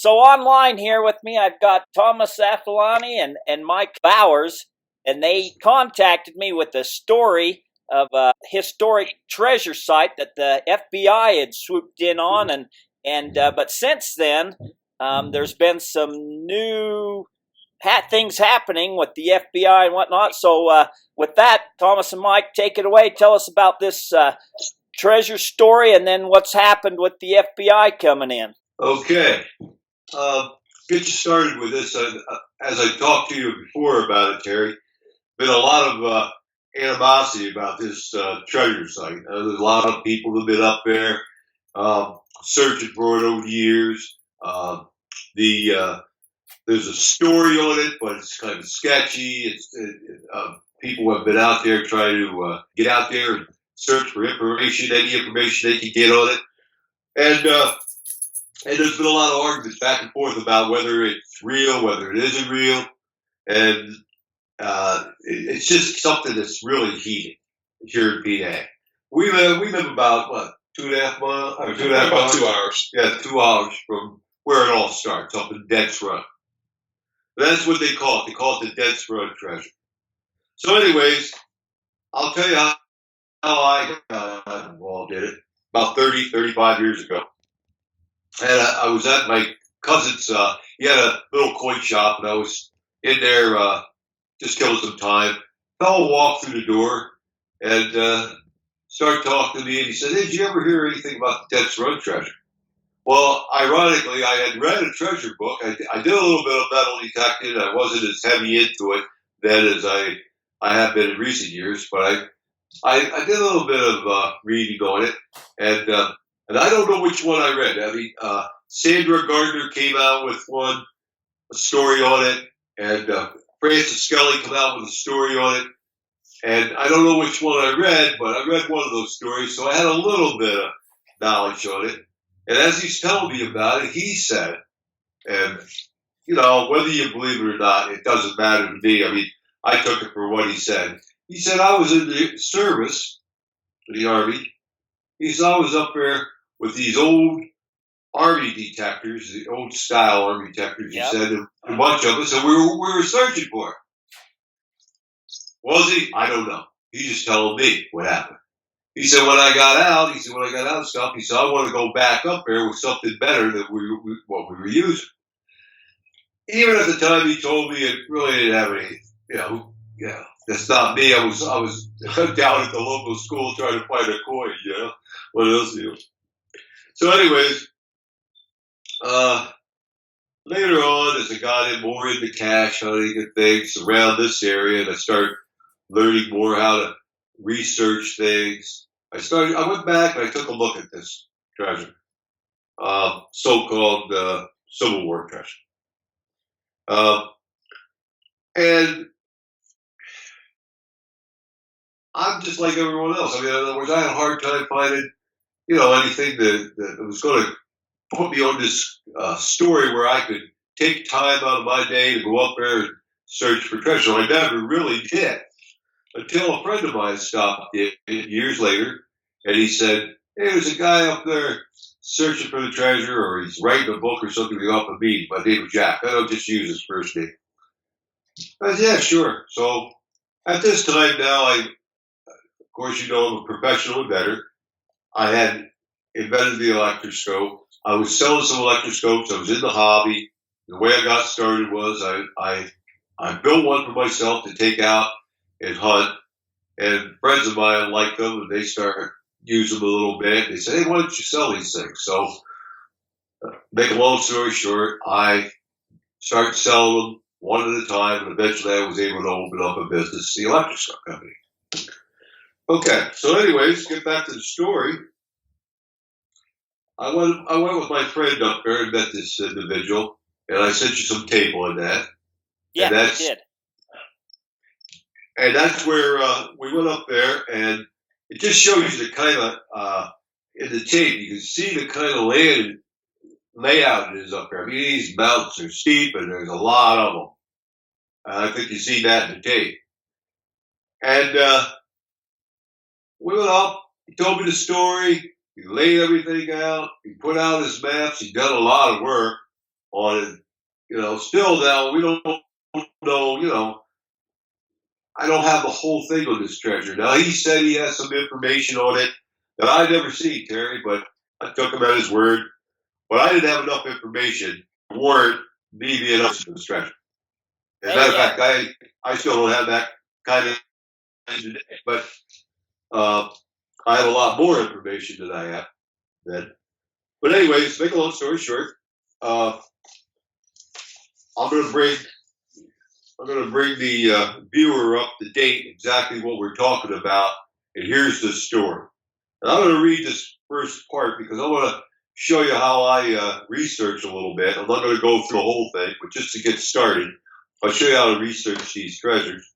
So online here with me, I've got Thomas Afilani and Mike Bowers, and they contacted me with a story of a historic treasure site that the FBI had swooped in on, but since then, there's been some new things happening with the FBI and whatnot. So with that, Thomas and Mike, take it away. Tell us about this treasure story, and then what's happened with the FBI coming in. Okay. Get you started with this. As I talked to you before about it, Terry, been a lot of animosity about this treasure site. There's a lot of people that have been up there searching for it over the years. There's a story on it, but it's kind of sketchy. People have been out there trying to get out there and search for information, any information they can get on it. And there's been a lot of arguments back and forth about whether it's real, whether it isn't real. And it's just something that's really heated here in PA. We live about, what, 2.5 miles? Or 2.5 miles? About 2 hours. Yeah, 2 hours from where it all starts, up in Dents Run. That's what they call it. They call it the Dents Run Treasure. So anyways, I'll tell you how I got involved in it about 35 years ago. And I was at my cousin's, he had a little coin shop, and I was in there just killing some time. Fellow walked through the door and started talking to me, and he said, "Hey, did you ever hear anything about the Dents Run Treasure?" Well, ironically, I had read a treasure book. I did a little bit of metal detecting. I wasn't as heavy into it then as I have been in recent years, but I did a little bit of reading on it, and I don't know which one I read. I mean, Sandra Gardner came out with a story on it, and Francis Skelly came out with a story on it, and I don't know which one I read, but I read one of those stories, so I had a little bit of knowledge on it. And as he's telling me about it, he said, and, you know, whether you believe it or not, it doesn't matter to me. I mean, I took it for what he said. He said, I was in the service, the Army. He said, I was up there with these old Army detectors, the old style Army detectors, Yep. He said, and a bunch of us, and we were searching for it. Was he? I don't know. He's just telling me what happened. He said, when I got out of stuff, he said, I want to go back up there with something better than what we were using. Even at the time he told me, it really didn't have any, that's not me. I was down at the local school trying to find a coin, one of those deals. So anyways, later on, as I got more into cash hunting and things around this area, and I started learning more how to research things, I went back and I took a look at this treasure, so-called Civil War treasure. And I'm just like everyone else. I mean, in other words, I had a hard time finding, anything that was going to put me on this story where I could take time out of my day to go up there and search for treasure. I never really did until a friend of mine stopped in years later, and he said, hey, there's a guy up there searching for the treasure, or he's writing a book or something off of me. My name is Jack. I don't just use his first name. I said, yeah, sure. So at this time now, of course, I'm a professional inventor. I had invented the electroscope. I was selling some electroscopes. I was in the hobby. The way I got started was I built one for myself to take out and hunt. And friends of mine liked them, and they started using them a little bit. They said, hey, why don't you sell these things? So, make a long story short, I started selling them one at a time, and eventually I was able to open up a business, the Electroscope Company. Okay, so anyways, get back to the story. I went with my friend up there and met this individual, and I sent you some tape on that. Yeah, I did. And that's where we went up there, and it just shows you the kind of, in the tape, you can see the kind of layout it is up there. I mean, these mountains are steep, and there's a lot of them. I think you see that in the tape. And we went up, he told me the story, he laid everything out, he put out his maps, he'd done a lot of work, on it. Still now we don't know. I don't have the whole thing on this treasure. Now he said he has some information on it that I never seen, Terry, but I took him at his word. But I didn't have enough information to warrant me being interested in this treasure. As a matter of fact, I still don't have that kind of information today, but I have a lot more information than I have then. But anyways, make a long story short, I'm going to bring the viewer up to date exactly what we're talking about. And here's the story. And I'm going to read this first part because I want to show you how I research a little bit. I'm not going to go through the whole thing, but just to get started, I'll show you how to research these treasures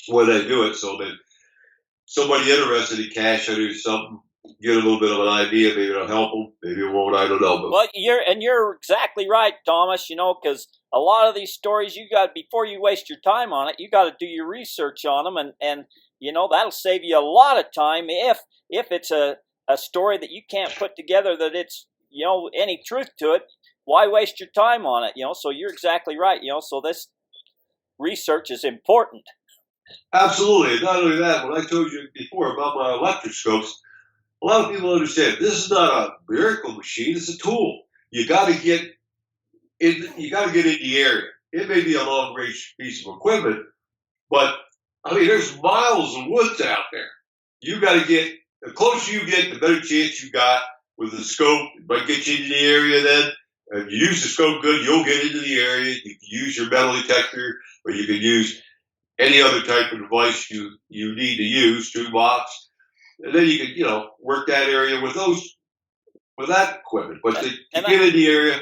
when I do it, so that somebody interested in cash or something get a little bit of an idea. Maybe it'll help them. Maybe it won't. I don't know. But well, you're exactly right, Thomas. Because a lot of these stories, before you waste your time on it, you got to do your research on them, and that'll save you a lot of time if it's a story that you can't put together that it's any truth to it. Why waste your time on it? So you're exactly right. So this research is important. Absolutely. Not only that, when I told you before about my electroscopes, a lot of people understand this is not a miracle machine. It's a tool. You got to get in. You got to get in the area. It may be a long range piece of equipment, but I mean, there's miles of woods out there. You got to get, the closer you get, the better chance you got with the scope. It might get you into the area then. If you use the scope good, you'll get into the area. You can use your metal detector, or you can use any other type of device you need to use, toolbox. And then you can, work that area with that equipment. But to get in the area,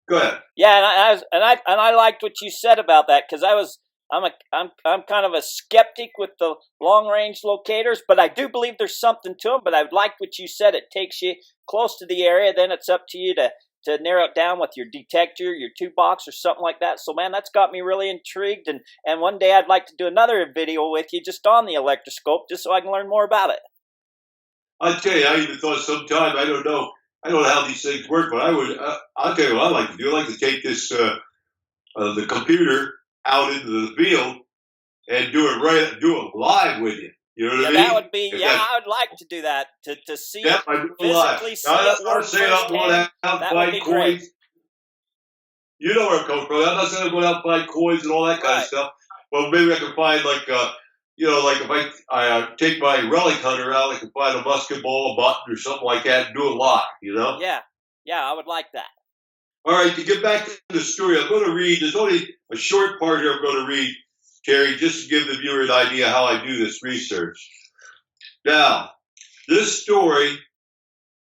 go ahead. Yeah, and I liked what you said about that, because I'm kind of a skeptic with the long range locators, but I do believe there's something to them. But I like what you said. It takes you close to the area, then it's up to you to narrow it down with your detector, your toolbox, or something like that. So, man, that's got me really intrigued. And one day I'd like to do another video with you just on the electroscope, just so I can learn more about it. I'll tell you, I even thought sometime, I don't know how these things work, but I'll tell you what I like to do. I like to take this, the computer out into the field and do it live with you. You know what I mean? That would be, I would like to do that, to see it, physically see it work firsthand. That would be great. You know where I'm coming from. I'm not saying I'm going out and find coins and all that kind of stuff. Well, maybe I can find like if I take my relic hunter out, I can find a musket ball, a button, or something like that and do it live, Yeah, I would like that. All right, to get back to the story, I'm going to read, there's only a short part here I'm going to read, Terry, just to give the viewer an idea how I do this research. Now, this story,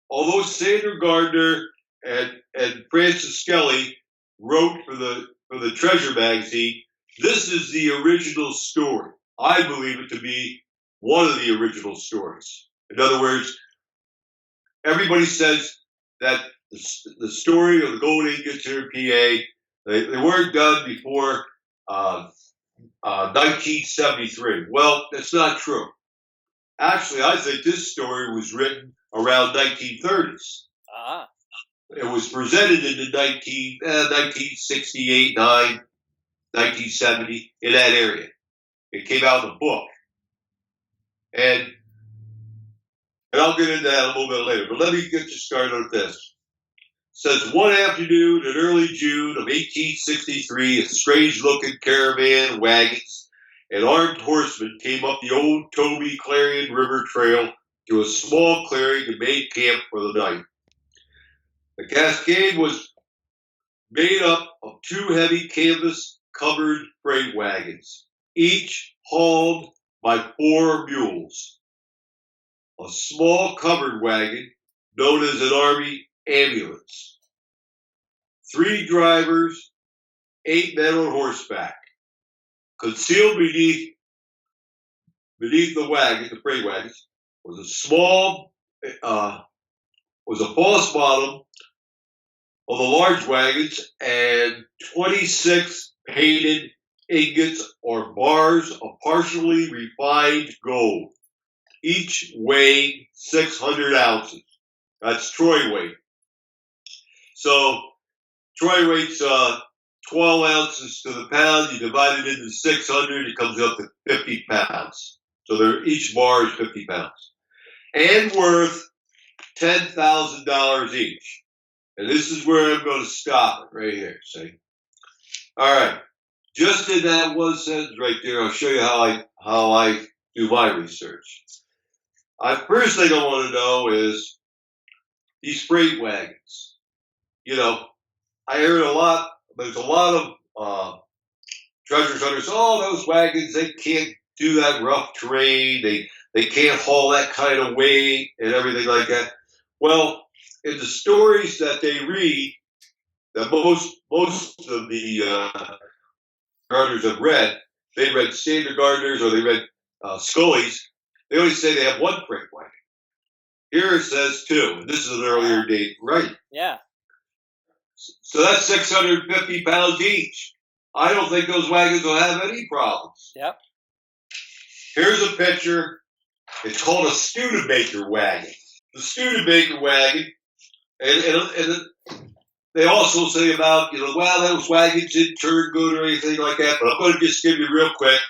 although Sandra Gardner and Francis Skelly wrote for the Treasure magazine, this is the original story. I believe it to be one of the original stories. In other words, everybody says that the story of the gold ingots here in PA, they weren't done before 1973. Well, that's not true. Actually, I think this story was written around 1930s. Ah. It was presented in the 1968, 1970, in that area. It came out in a book. And I'll get into that a little bit later. But let me get you started with this. It says, one afternoon in early June of 1863, a strange-looking caravan, wagons, and armed horsemen came up the old Toby Clarion River Trail to a small clearing and made camp for the night. The cascade was made up of two heavy canvas-covered freight wagons, each hauled by 4 mules. A small covered wagon known as an army ambulance. 3 drivers, 8 men on horseback. Concealed beneath the wagon, the freight wagons, was a false bottom of the large wagons and 26 painted ingots or bars of partially refined gold, each weighing 600 ounces. That's troy weight. So Troy rate's 12 ounces to the pound. You divide it into 600, it comes up to 50 pounds. So each bar is 50 pounds. And worth $10,000 each. And this is where I'm going to stop it right here. See? All right. Just in that one sentence right there, I'll show you how I do my research. First thing I want to know is these freight wagons. You know, I heard there's a lot of treasure hunters, those wagons, they can't do that rough terrain. They can't haul that kind of weight and everything like that. Well, in the stories that they read, that most of the gardeners have read, they read standard gardeners or they read Scully's, they always say they have one freight wagon. Here it says two, and this is an earlier date, right? Yeah. So that's 650 pounds each. I don't think those wagons will have any problems. Yep. Here's a picture. It's called a Studebaker wagon. The Studebaker wagon, and they also say about, those wagons didn't turn good or anything like that, but I'm going to just give you real quick.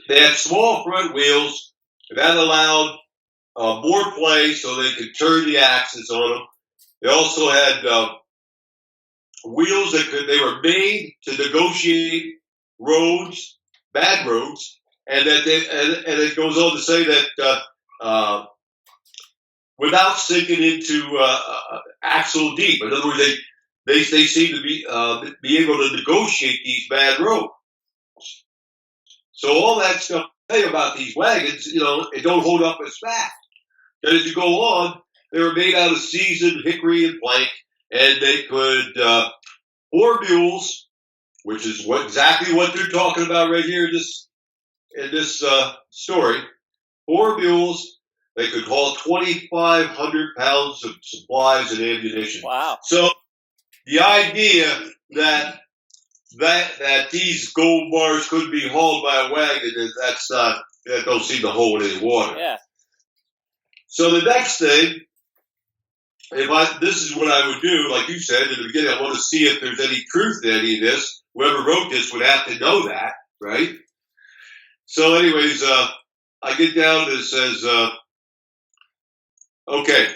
They had small front wheels, and that allowed more play so they could turn the axles on them. They also had wheels they were made to negotiate roads, bad roads, and that and it goes on to say that without sinking into axle deep. In other words, they seem to be able to negotiate these bad roads. So all that stuff I tell you about these wagons, it don't hold up as fast. And as you go on, they were made out of seasoned hickory and plank, and they could 4 mules, which is exactly what they're talking about right here in this story. 4 mules, they could haul 2,500 pounds of supplies and ammunition. Wow! So the idea that these gold bars could be hauled by a wagon, that don't seem to hold any water. Yeah. So the next thing, this is what I would do, like you said in the beginning, I want to see if there's any truth to any of this. Whoever wrote this would have to know that, right? So anyways, I get down and it says, okay,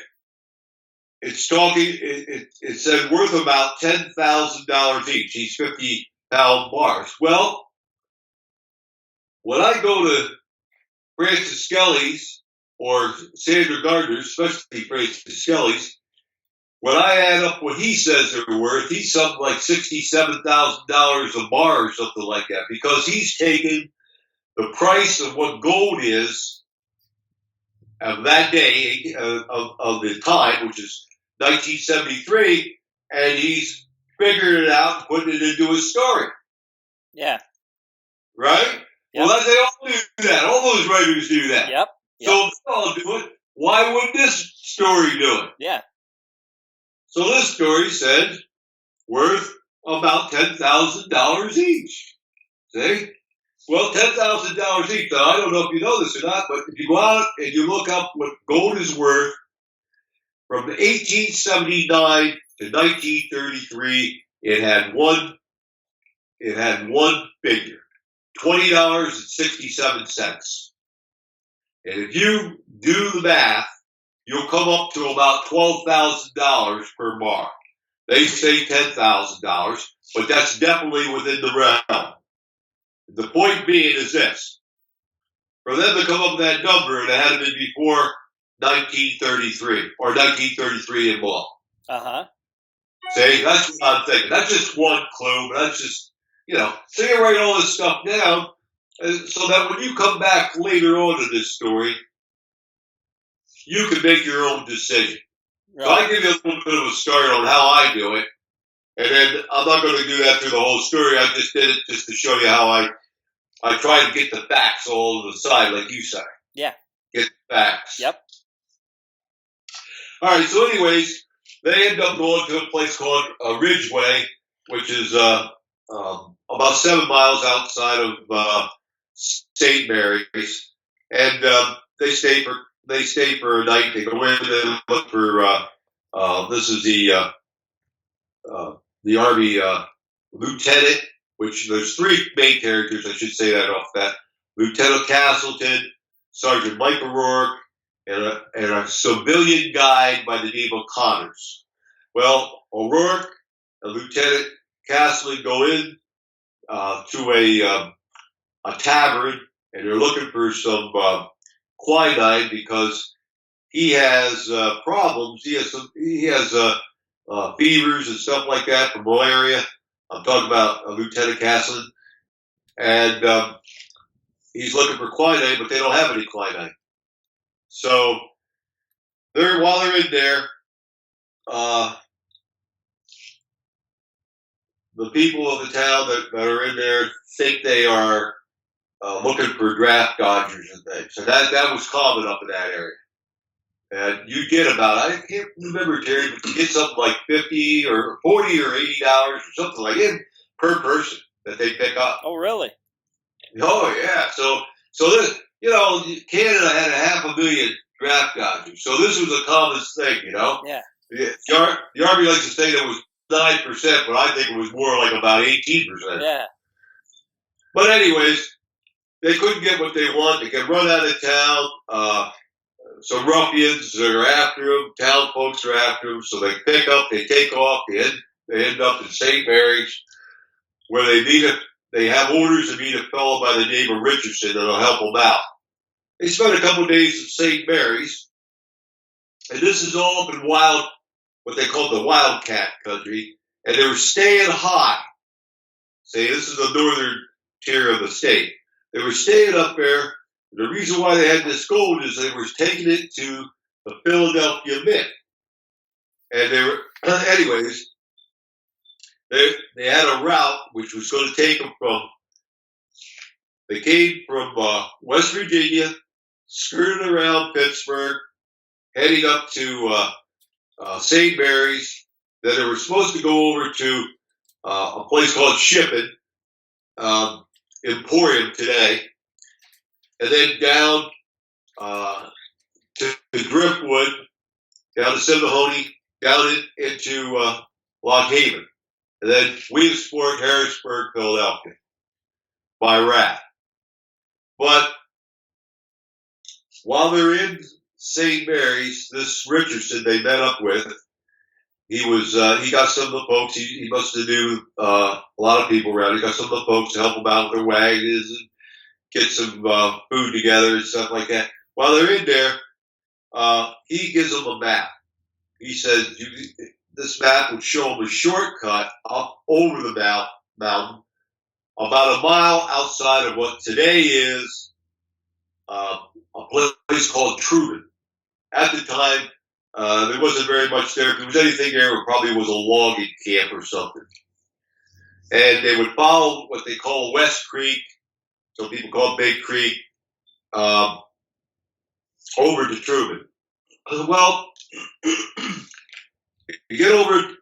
it's talking, it said worth about $10,000 each, these 50-pound bars. Well, when I go to Francis Skelly's or Sandra Gardner's, especially Francis Skelly's, when I add up what he says they're worth, he's something like $67,000 a bar or something like that, because he's taken the price of what gold is of that day, of the time, which is 1973, and he's figured it out and put it into a story. Yeah. Right? Yep. Well, they all do that. All those writers do that. Yep. So if they all do it, why would this story do it? Yeah. So this story said worth about $10,000 each. See? Well, $10,000 each. Now, I don't know if you know this or not, but if you go out and you look up what gold is worth from 1879 to 1933, it had one figure, $20.67. And if you do the math, you'll come up to about $12,000 per bar. They say $10,000, but that's definitely within the realm. The point being is this. For them to come up with that number, it had to be before 1933, or 1933 and more. Uh-huh. See, that's what I'm thinking. That's just one clue, but that's just, so you write all this stuff down, so that when you come back later on in this story, you can make your own decision. Right. So I give you a little bit of a start on how I do it, and then I'm not going to do that through the whole story. I just did it just to show you how I try to get the facts all to the side, like you say. Yeah. Get the facts. Yep. All right, so anyways, they end up going to a place called Ridgeway, which is about 7 miles outside of St. Mary's, and they stay for a night. They go in and look for this is the the Army lieutenant, which there's three main characters, I should say that off that. Lieutenant Castleton, Sergeant Mike O'Rourke, and a civilian guide by the name of Connors. Well, O'Rourke and Lieutenant Castleton go in to a tavern, and they're looking for some quinine because he has problems. He has fevers and stuff like that from malaria. I'm talking about Lieutenant Castleton, and he's looking for quinine, but they don't have any quinine. So while they're in there, the people of the town that are in there think they are looking for draft dodgers and things. So that was common up in that area. And you get about, I can't remember, Terry, but you get something like $50 or $40 or $80 or something like that per person that they pick up. Oh, really? Oh, yeah. So this, Canada had 500,000 draft dodgers. So this was a common thing, Yeah. The Army likes to say that it was 9%, but I think it was more like about 18%. Yeah. But anyways, they couldn't get what they want. They get run out of town. Some ruffians are after them. Town folks are after them. So they pick up, they take off. They end up in St. Mary's, where they have orders to meet a fellow by the name of Richardson that'll help them out. They spent a couple of days at St. Mary's, and this is all up in what they call the Wildcat country, and they were staying high. Say, this is the northern tier of the state. They were staying up there. The reason why they had this gold is they were taking it to the Philadelphia Mint. And anyways, they had a route which was going to take them they came from West Virginia, skirted around Pittsburgh, heading up to St. Mary's. Then they were supposed to go over to a place called Shipping, Emporium today, and then down to Driftwood, down to Cinnahoney, down into Lock Haven, and then Williamsport, Harrisburg, Philadelphia, by raft. But while they're in St. Mary's, this Richardson they met up with, he got some of the folks, he must have knew a lot of people around. He got some of the folks to help them out with their wagons and get some food together and stuff like that. While they're in there, he gives them a map. He says this map would show them a shortcut up over the mountain, about a mile outside of what today is a place called Truman. At the time, there wasn't very much there. If there was anything there, it probably was a logging camp or something. And they would follow what they call West Creek, some people call it Big Creek, over to Truman. Well, they get over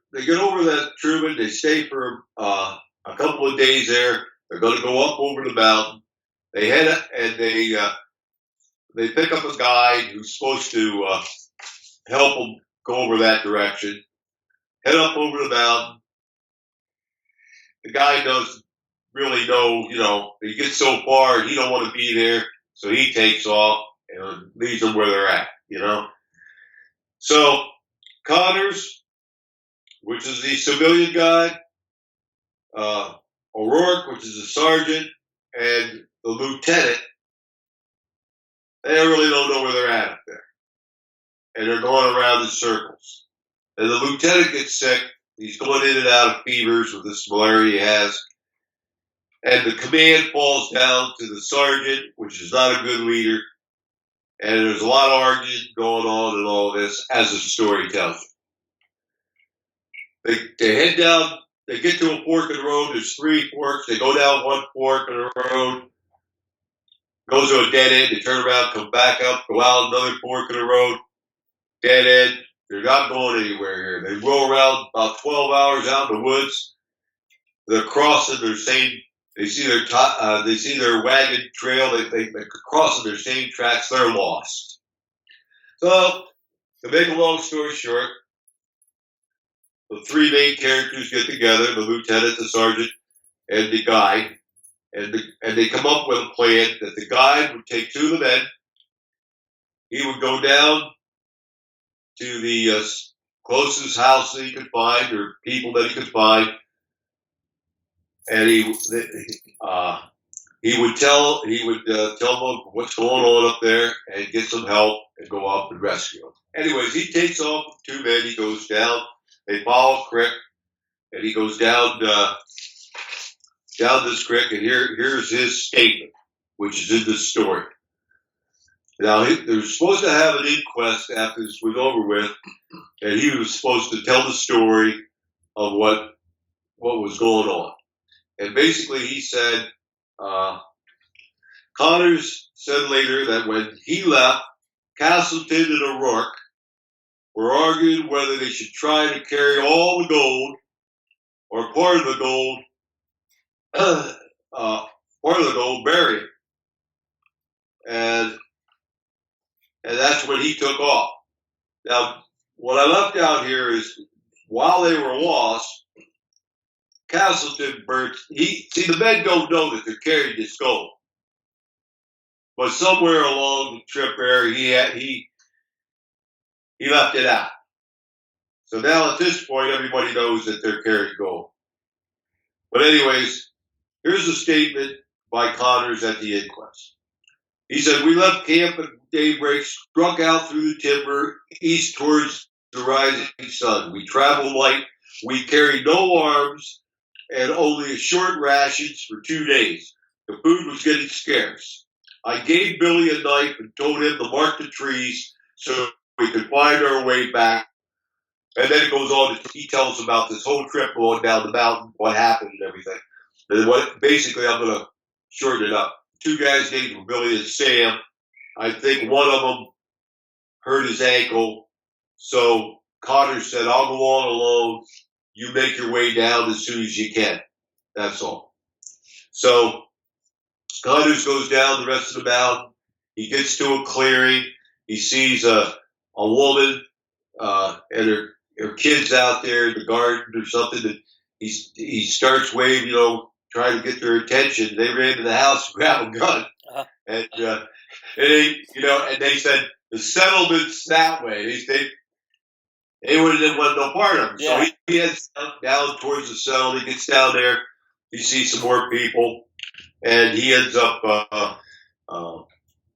that Truman. They stay for a couple of days there. They're going to go up over the mountain. They head up and they pick up a guide who's supposed to help them go over that direction. Head up over the mountain. The guy doesn't really know, he gets so far he don't want to be there, so he takes off and leaves them where they're at, So Connors, which is the civilian guide, O'Rourke, which is the sergeant, and the lieutenant, they really don't know where they're at up there. And they're going around in circles. And the lieutenant gets sick. He's going in and out of fevers with this malaria he has. And the command falls down to the sergeant, which is not a good leader. And there's a lot of arguing going on and all this, as the story tells you. They head down, they get to a fork in the road. There's 3 forks. They go down one fork in the road, goes to a dead end. They turn around, come back up, go out another fork in the road, dead end. They're not going anywhere here. They roll around about 12 hours out in the woods. They're crossing their same. They see their wagon trail. They're crossing their same tracks. They're lost. So, to make a long story short, the three main characters get together, the lieutenant, the sergeant, and the guide, and they come up with a plan that the guide would take two of the men. He would go down to the closest house that he could find or people that he could find, and he would tell them what's going on up there and get some help and go up and rescue them. Anyways, he takes off with two men. He goes down. They follow a creek, and he goes down this creek. And here's his statement, which is in this story. Now, they're supposed to have an inquest after this was over with, and he was supposed to tell the story of what was going on. And basically, he said, Connors said later that when he left, Castleton and O'Rourke were arguing whether they should try to carry all the gold or part of the gold, bury it. And that's when he took off. Now, what I left out here is while they were lost, Castleton the men don't know that they're carrying this gold. But somewhere along the trip there, he left it out. So now at this point, everybody knows that they're carrying gold. But anyways, here's a statement by Connors at the inquest. He said, we left camp at daybreak, struck out through the timber, east towards the rising sun. We traveled light. We carried no arms and only short rations for 2 days. The food was getting scarce. I gave Billy a knife and told him to mark the trees so we could find our way back. And then it goes on, he tells about this whole trip going down the mountain, what happened and everything. And basically, I'm going to shorten it up. Two guys named Billy and Sam. I think one of them hurt his ankle. So Connor said, I'll go on alone. You make your way down as soon as you can. That's all. So Connors goes down the rest of the mountain. He gets to a clearing. He sees a woman and her kids out there in the garden or something. And he starts waving, trying to get their attention. They ran to the house and grabbed a gun. Uh-huh. And they said the settlement's that way. They didn't want no part of it. Yeah. So he heads down towards the settlement. He gets down there. He sees some more people. And he ends up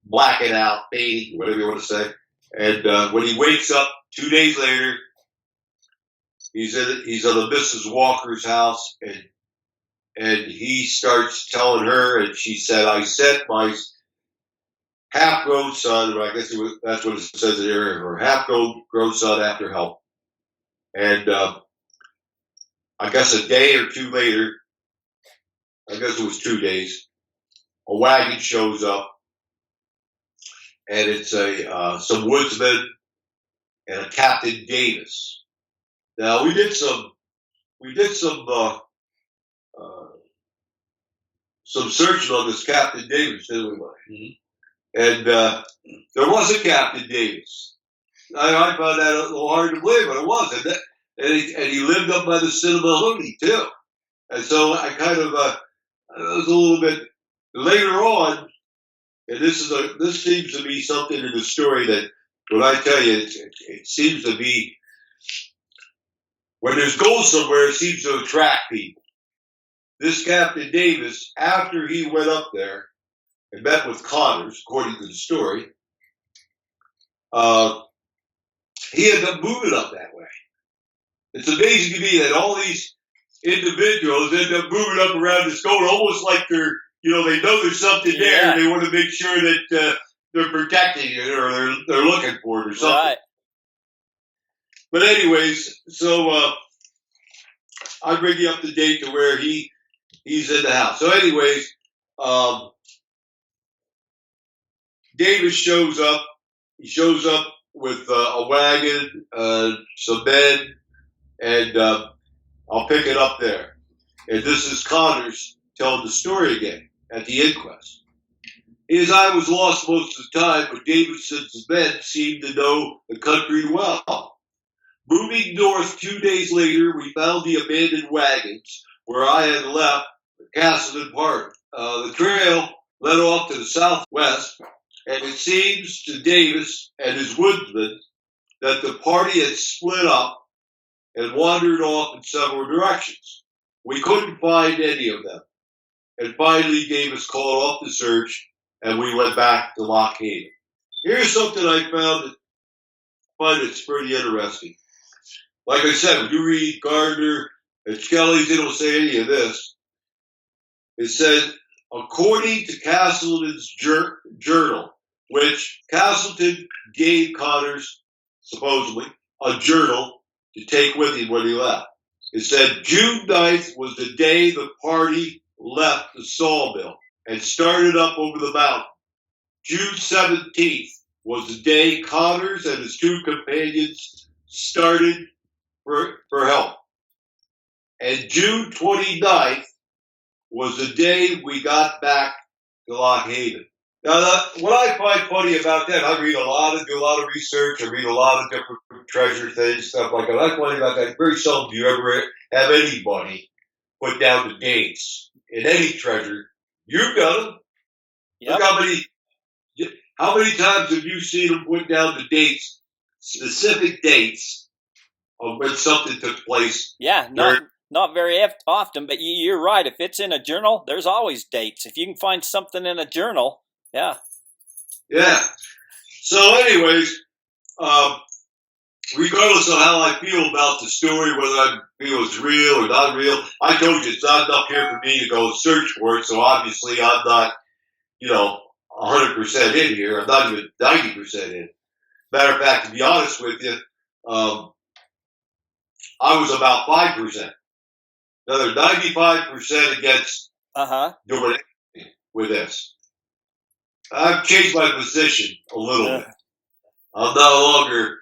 blacking out, fading, whatever you want to say. And when he wakes up 2 days later, he's at a Mrs. Walker's house, and he starts telling her, and she said, I sent my half-grown son, or I guess that's what it says in here, her half-grown son after help. And I guess a day or two later, I guess it was 2 days, a wagon shows up, and it's some woodsmen and a Captain Davis. Now we did some searching on this Captain Davis, didn't we? Mm-hmm. And there was a Captain Davis. I found that a little hard to believe, but it was. And he lived up by the Cinnamahoonie, too. And so I kind of, it was a little bit later on, and this seems to be something in the story that, when I tell you, it seems to be, when there's gold somewhere, it seems to attract people. This Captain Davis, after he went up there and met with Connors, according to the story, he ended up moving up that way. It's amazing to me that all these individuals end up moving up around this gold, almost like they know there's something there, and they want to make sure that they're protecting it or they're looking for it or something. Right. But anyways, so I bring you up to date to where he's in the house. So anyways, Davis shows up. He shows up with a wagon, some men, and I'll pick it up there. And this is Connors telling the story again at the inquest. His I was lost most of the time, but Davidson's men seemed to know the country well. Moving north 2 days later, we found the abandoned wagons where I had left Castleton Park. The trail led off to the southwest, and it seems to Davis and his woodsmen that the party had split up and wandered off in several directions. We couldn't find any of them. And finally, Davis called off the search, and we went back to Lock Haven. Here's something I find it's pretty interesting. Like I said, when you read Gardner and Skelly's, they don't say any of this. It says, according to Castleton's journal, which Castleton gave Connors, supposedly, a journal to take with him when he left. It said June 9th was the day the party left the sawmill and started up over the mountain. June 17th was the day Connors and his two companions started for help. And June 29th was the day we got back to Lock Haven. Now, what I find funny about that, I do a lot of research, I read a lot of different treasure things, stuff like that. I find about that, very seldom do you ever have anybody put down the dates in any treasure. You've done them. Yep. Look how many times have you seen them put down the dates, specific dates of when something took place? Yeah, not very often, but you're right. If it's in a journal, there's always dates. If you can find something in a journal, yeah. Yeah. So anyways, regardless of how I feel about the story, whether I feel it's real or not real, I told you it's not enough here for me to go search for it, so obviously I'm not, 100% in here. I'm not even 90% in. Matter of fact, to be honest with you, I was about 5%. Another 95% against doing anything with this. I've changed my position a little bit. I'm no longer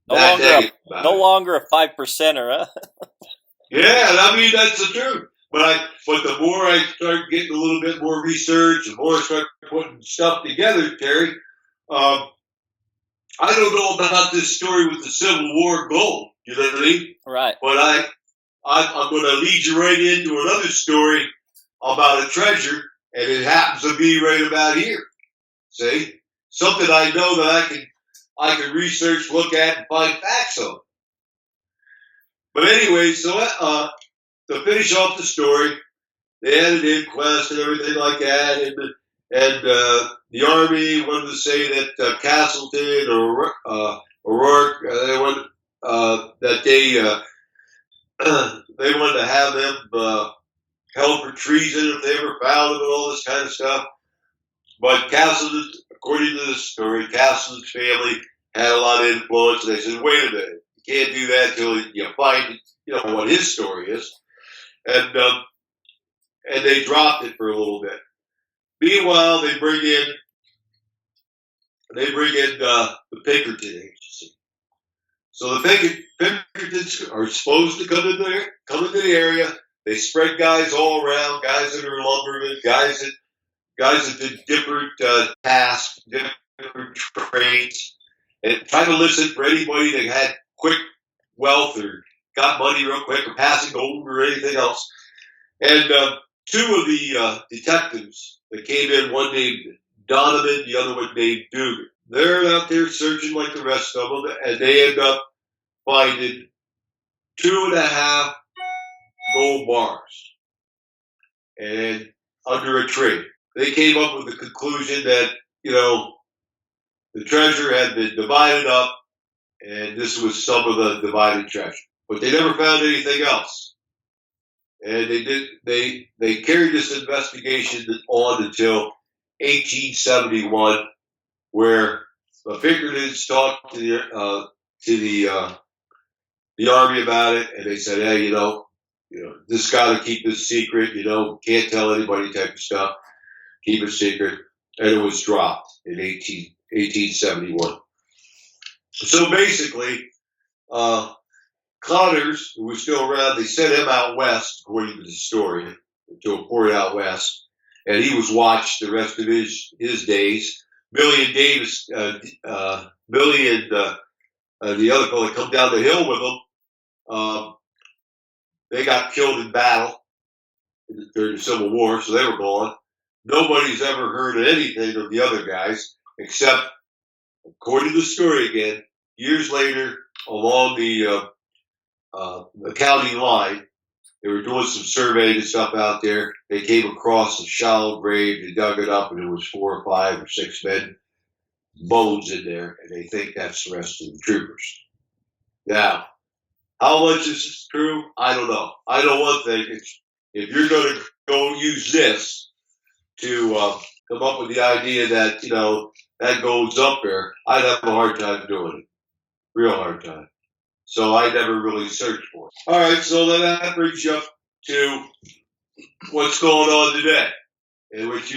no longer a 5%er, huh? Yeah, I mean that's the truth. But the more I start getting a little bit more research, the more I start putting stuff together, Terry, I don't know about this story with the Civil War gold. You know what I mean? Right. But I'm going to lead you right into another story about a treasure, and it happens to be right about here. See, something I know that I can research, look at, and find facts on. But anyway, so to finish off the story, they had an inquest and everything like that, and the Army wanted to say that Castleton or O'Rourke, they wanted to have them held for treason if they ever found them and all this kind of stuff. But Castleton, according to this story, Castleton's family had a lot of influence, and they said, wait a minute, you can't do that until you find, what his story is. And they dropped it for a little bit. Meanwhile, they bring in the Pinkerton Agency. So the Pinkertons are supposed to come into the area. They spread guys all around, guys that are lumbermen, guys that did different tasks, different trades, and try to listen for anybody that had quick wealth or got money real quick or passing gold or anything else. And two of the detectives that came in, one named Donovan, the other one named Dugan. They're out there searching like the rest of them, and they end up finding 2.5 gold bars and under a tree. They came up with the conclusion that, the treasure had been divided up, and this was some of the divided treasure. But they never found anything else. And they carried this investigation on until 1871, where the Pinkertons talked to the Army about it, and they said, hey, this got to keep this secret, can't tell anybody type of stuff, keep it secret, and it was dropped in 1871. So basically, Connors, who was still around, they sent him out west, according to the story, to a port out west, and he was watched the rest of his days. Billy and the other fellow that come down the hill with them, they got killed in battle during the Civil War, so they were gone. Nobody's ever heard of anything of the other guys, except, according to the story again, years later, along the county line, they were doing some surveying and stuff out there. They came across a shallow grave. They dug it up, and there was 4 or 5 or 6 men bones in there, and they think that's the rest of the troopers. Now, how much is this true? I don't know. I know one thing. If you're going to go use this to come up with the idea that, that goes up there, I'd have a hard time doing it. Real hard time. So I never really searched for it. All right, so then that brings you up to what's going on today, in which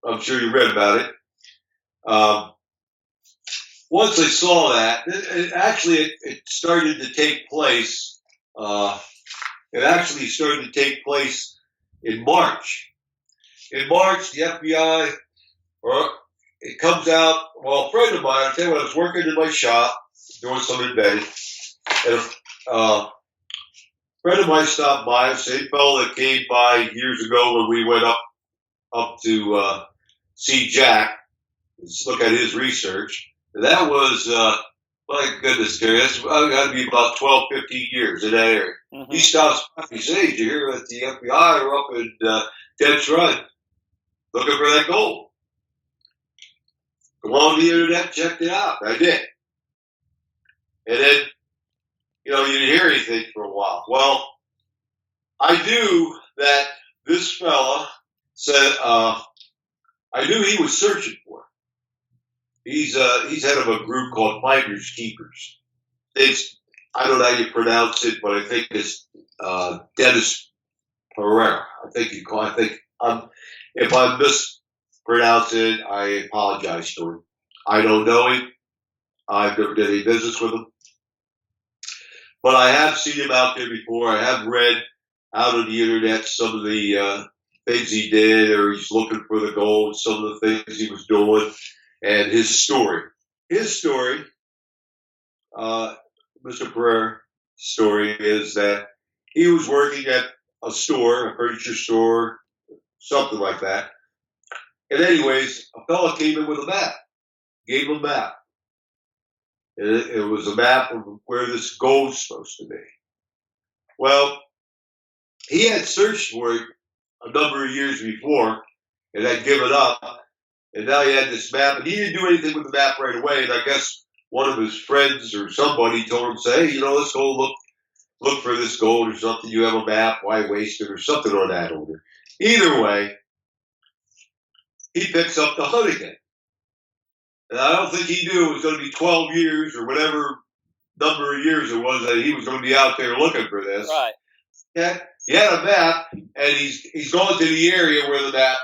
I'm sure you read about it. Once I saw that, it started to take place. It actually started to take place in March. In March, the FBI, it comes out. Well, a friend of mine, I tell you what, I was working in my shop doing some embedding, and a friend of mine stopped by. The same fellow that came by years ago when we went up to see Jack, look at his research. And that was, my goodness, Terry, that's got to be about 12, 15 years in that area. Mm-hmm. He stops by and says, "Hey, did you hear that the FBI are up in Dents Run looking for that gold?" Go on the internet, checked it out. I did. And then, you didn't hear anything for a while. Well, I knew that this fella said, I knew he was searching for it. He's head of a group called Finders Keepers. I don't know how you pronounce it, but I think it's Dennis Parada. If I mispronounce it, I apologize to him. I don't know him. I've never did any business with him. But I have seen him out there before. I have read out on the internet some of the things he did, or he's looking for the gold, some of the things he was doing, and his story. His story, Mr. Pereira's story, is that he was working at a store, a furniture store, something like that. And anyways, a fellow came in with a map, gave him a map. It was a map of where this gold's supposed to be. Well, he had searched for it a number of years before and had given up. And now he had this map, and he didn't do anything with the map right away. And I guess one of his friends or somebody told him, say, hey, let's go look for this gold or something. You have a map, why waste it, or something on that order. Either way, he picks up the hunt again. And I don't think he knew it was going to be 12 years or whatever number of years it was that he was going to be out there looking for this. Right. Yeah, he had a map, and he's going to the area where the map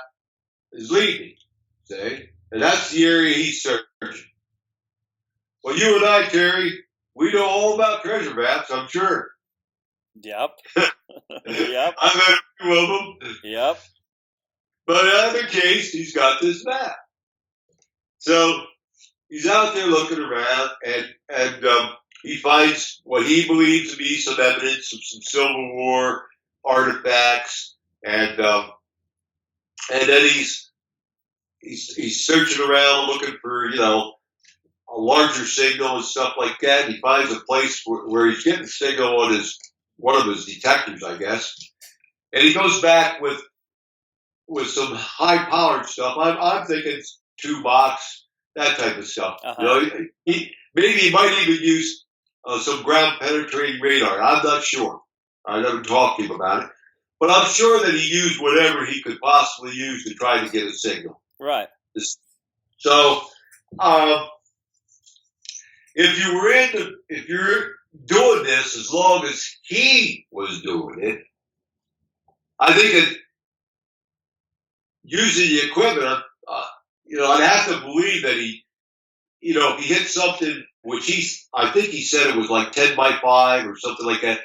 is leading. See? And that's the area he's searching. Well, you and I, Terry, we know all about treasure maps, I'm sure. Yep. Yep. I've had a few of them. Yep. But in either case, he's got this map. So he's out there looking around, and he finds what he believes to be some evidence of some Civil War artifacts, and then he's searching around looking for a larger signal and stuff like that. He finds a place where he's getting a signal on one of his detectors, I guess, and he goes back with some high powered stuff. I'm thinking 2-box, that type of stuff. Uh-huh. He might even use some ground penetrating radar. I'm not sure. I never talked to him about it, but I'm sure that he used whatever he could possibly use to try to get a signal. Right. So, if you're doing this as long as he was doing it, I think that using the equipment, I'd have to believe that if he hit something, which I think he said it was like 10 by 5 or something like that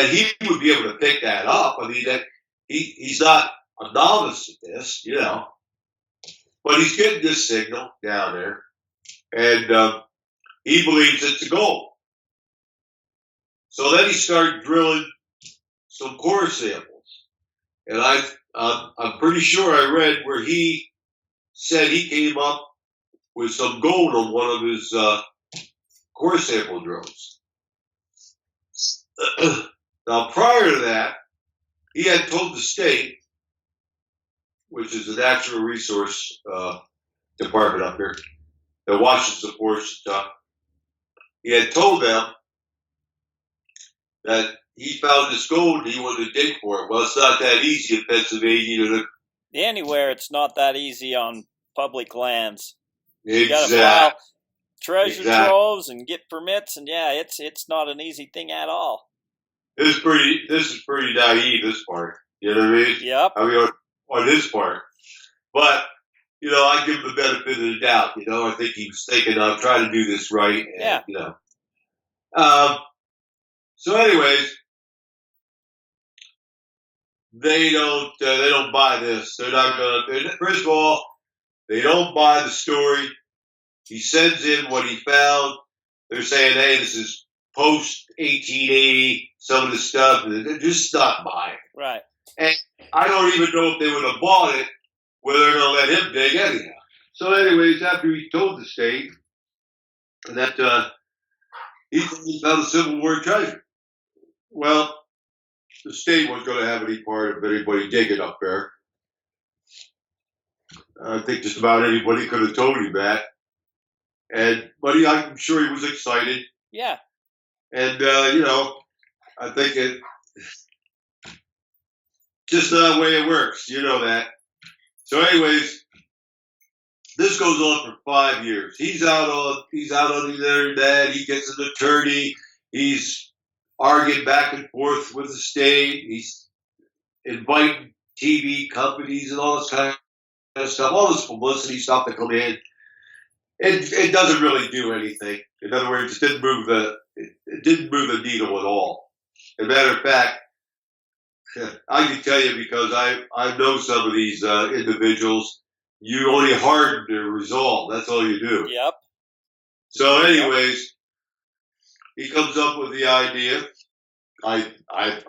he would be able to pick that up. I mean, that he's not a novice at this, but he's getting this signal down there, and he believes it's gold. So then he started drilling some core samples, and I'm pretty sure I read where he said he came up with some gold on one of his core sample drills. Now, prior to that, he had told the state, which is the natural resource department up here that watches the forest stuff, he had told them that he found this gold and he wanted to dig for it. Well, it's not that easy in Pennsylvania. Anywhere, it's not that easy on public lands. You got to Exactly. file treasure troves and get permits, and yeah, it's not an easy thing at all. This is pretty naive, this part. You know what I mean? Yep. I mean, on this part. But, I give him the benefit of the doubt. I think he was thinking, I'm trying to do this right. And, yeah. So anyways, they don't buy this. They're not going to, first of all, they don't buy the story. He sends in what he found. They're saying, hey, this is post 1880, some of the stuff. They're just not buying. Right. And I don't even know if they would have bought it, whether they're going to let him dig anyhow. So anyways, after he told the state that he found a Civil War treasure. Well, the state wasn't going to have any part of anybody digging up there. I think just about anybody could have told him that. But I'm sure he was excited. Yeah. And, I think it just the way it works. You know that. So anyways, this goes on for 5 years. He's out on the internet. He gets an attorney. He's arguing back and forth with the state. He's inviting TV companies and all this kind of stuff, all this publicity stuff that come in. It doesn't really do anything. In other words, it didn't move the needle at all. As a matter of fact, I can tell you because I know some of these individuals. You only harden their resolve. That's all you do. Yep. So, anyways, he comes up with the idea. I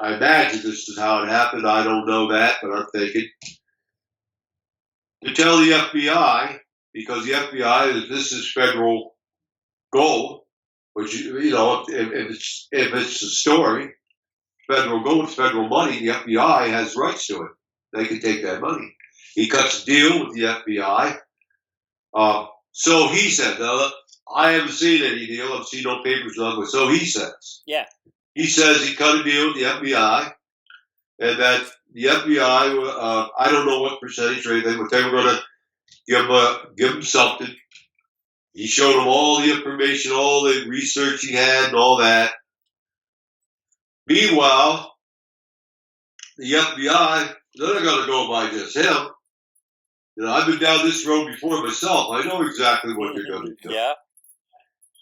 imagine this is how it happened. I don't know that, but I'm thinking to tell the FBI, because the FBI this is federal gold, which if it's a story, federal gold, it's federal money. The FBI has rights to it. They can take that money. He cuts a deal with the FBI. So he said, I haven't seen any deal. I've seen no papers on it. So he says. Yeah. He says he cut a deal with the FBI, and that the FBI, I don't know what percentage or anything, but they were going to give him something. He showed him all the information, all the research he had, and all that. Meanwhile, the FBI, they're not going to go by just him. I've been down this road before myself. I know exactly what they're going to do. Yeah.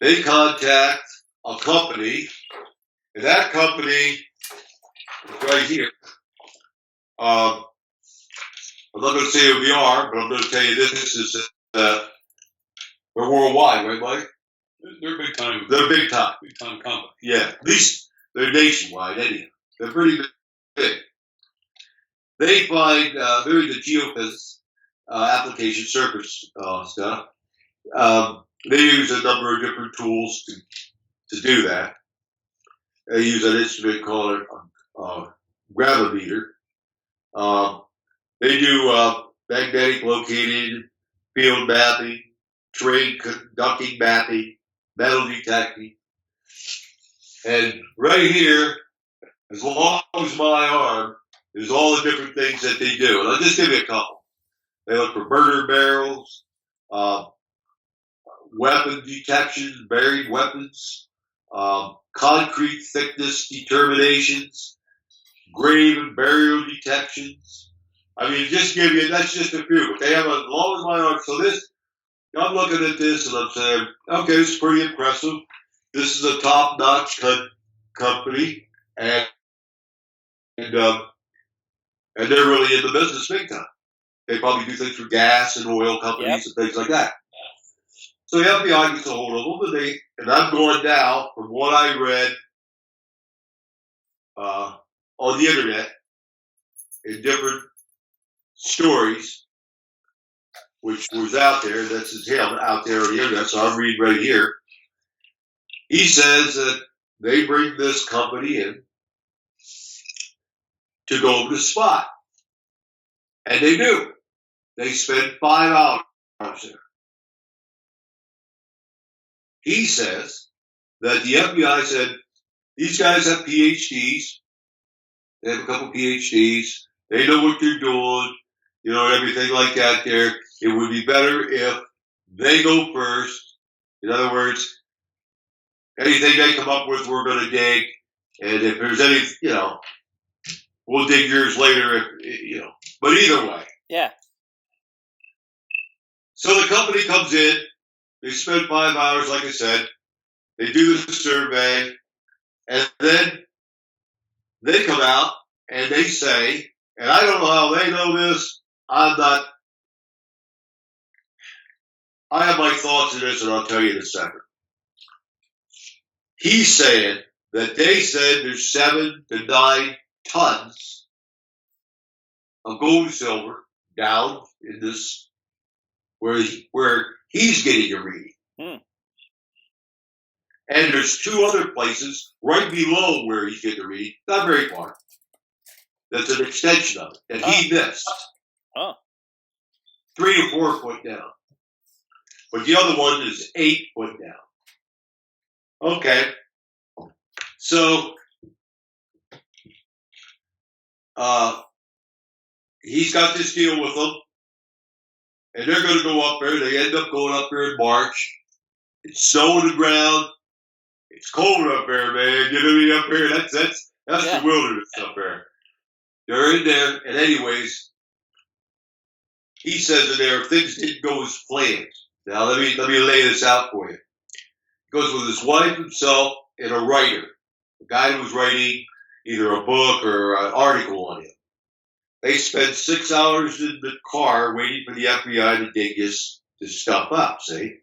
They contact a company, and that company is right here. I'm not going to say who they are, but I'm going to tell you this is they're worldwide, right, Mike? They're big time. They're big time. Big time company. Yeah, at least they're nationwide anyhow. They're pretty big. They find they're in the geophysics application surface stuff. They use a number of different tools to do that. They use an instrument called a gravimeter. They do magnetic locating, field mapping, terrain conducting mapping, metal detecting. And right here, as long as my arm, there's all the different things that they do. And I'll just give you a couple. They look for murder barrels, weapon detection, buried weapons, concrete thickness determinations, grave and burial detections. I mean, just give you, that's just a few. But they have as long as my arm. So this, I'm looking at this and I'm saying, okay, it's pretty impressive. This is a top-notch company, and they're really in the business big time. They probably do things for gas and oil companies and things like that. So the FBI gets a hold of them, and I'm going now from what I read on the internet in different stories, which was out there. This is him out there on the internet, so I'm reading right here. He says that they bring this company in to go over the spot. And they do. They spend 5 hours there. He says that the FBI said, these guys have PhDs. They have a couple PhDs. They know what they're doing, you know, and everything like that there. It would be better if they go first. In other words, anything they come up with, we're going to dig. And if there's any, you know, we'll dig yours later, if, you know. But either way. Yeah. So the company comes in. They spend 5 hours, like I said. They do the survey. And then they come out and they say, and I don't know how they know this. I have my thoughts on this, and I'll tell you in a second. He's saying that they said there's 7 to 9 tons of gold and silver down in this, where he's getting a reading. And there's 2 other places right below where he's getting a reading, not very far. That's an extension of it that he missed. 3 or 4 foot down. But the other one is 8 foot down. Okay. So, he's got this deal with them. And they're going to go up there. They end up going up there in March. It's snow on the ground. It's cold up there, man. You know what I mean? Up there, that's the wilderness up there. They're in there, and anyways, he says in there, things didn't go as planned. Now let me lay this out for you. He goes with his wife, himself, and a writer, a guy who was writing either a book or an article on him. They spent 6 hours in the car waiting for the FBI to dig this stuff up. See.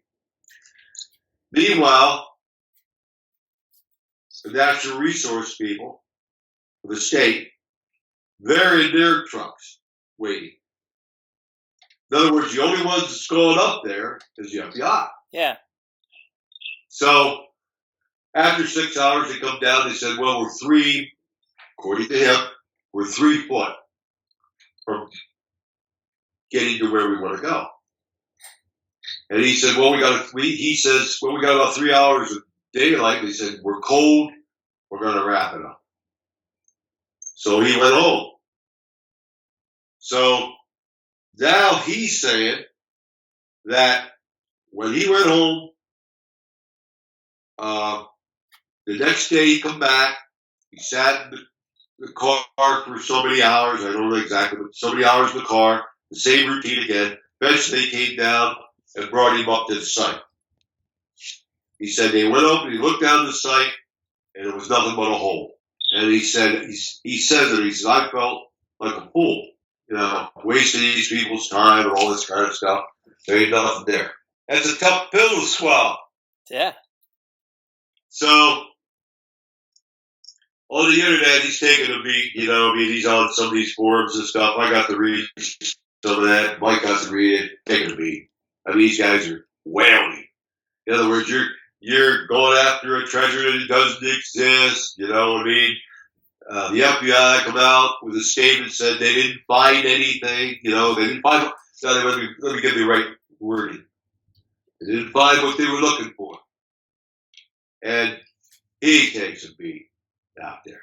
Meanwhile, the natural resource people of the state, they're in their trucks waiting. In other words, the only ones that's going up there is the FBI. Yeah. So after 6 hours, they come down. They said, well, according to him, we're 3 foot from getting to where we want to go. And he said, well, we got about 3 hours of daylight. They said, we're cold. We're going to wrap it up. So he went home. So now he's saying that when he went home, the next day he come back, he sat in the car for so many hours. I don't know exactly, but so many hours in the car, the same routine again. Eventually they came down and brought him up to the site. He said they went up and he looked down the site and it was nothing but a hole. And he said, I felt like a fool, you know, wasting these people's time and all this kind of stuff. There ain't nothing there. That's a tough pill to swallow. Yeah. So, on the internet, he's taking a beat, you know, I mean, he's on some of these forums and stuff. I got to read some of that. Mike got to read it, taking a beat. I mean, these guys are wailing. In other words, you're going after a treasure that doesn't exist, you know what I mean? The FBI come out with a statement said they didn't find anything, you know, they didn't find, let me get the right wording. They didn't find what they were looking for. And he takes a beat out there.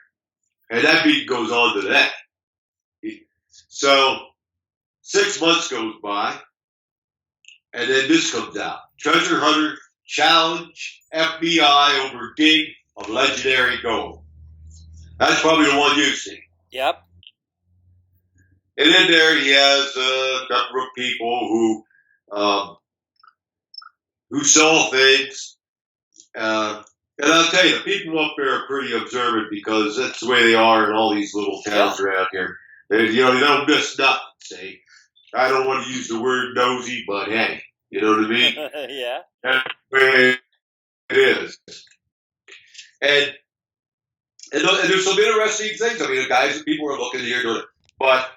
And that beat goes on to that. So 6 months goes by, and then this comes out. Treasure Hunter challenge FBI over dig of legendary gold. That's probably the one you've seen. Yep. And in there he has a number of people who saw things. And I'll tell you, the people up there are pretty observant because that's the way they are in all these little towns around here. They don't miss nothing, see. I don't want to use the word nosy, but hey, You know what I mean? Yeah. That's the way it is. And there's some interesting things. I mean, the guys and people are looking here doing it. But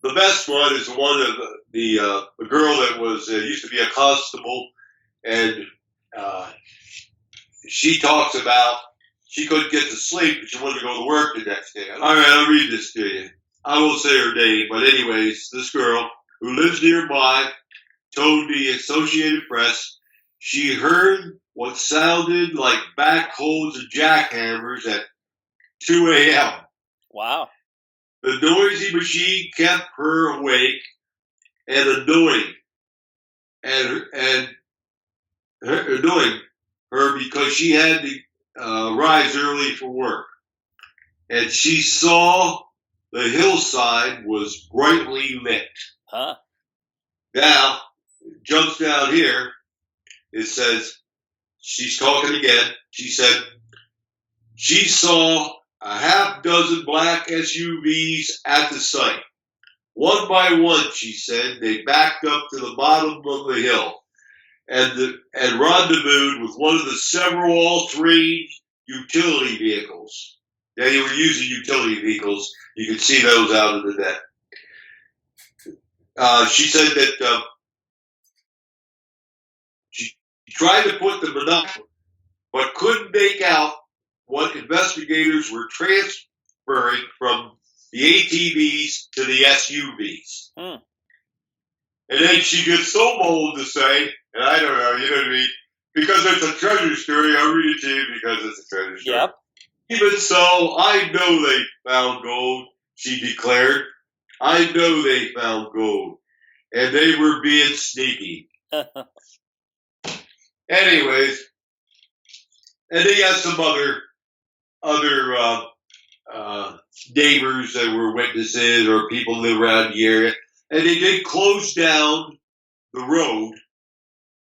the best one is the one of the girl that was used to be a constable, and she talks about she couldn't get to sleep, but she wanted to go to work the next day. All right, I'll read this to you. I won't say her name, but anyways, this girl who lives nearby told the Associated Press she heard what sounded like backhoes and jackhammers at 2 a.m. Wow. The noisy machine kept her awake and annoying her because she had to rise early for work. And she saw the hillside was brightly lit. Huh? Now, jumps down here, it says, she's talking again. She said, she saw a half dozen black SUVs at the site. One by one, she said, they backed up to the bottom of the hill and rendezvoused with one of the several all-terrain utility vehicles. Yeah, they were using utility vehicles. You could see those out of the net. She said that she tried to put the binocular, but couldn't make out what investigators were transferring from the ATVs to the SUVs. Hmm. And then she gets so bold to say, and I don't know, you know what I mean? Because it's a treasure story, I'll read it to you because it's a treasure story. Yep. Even so, I know they found gold, she declared. I know they found gold. And they were being sneaky. Anyways, and they had some other neighbors that were witnesses or people who live around the area. And they did close down the road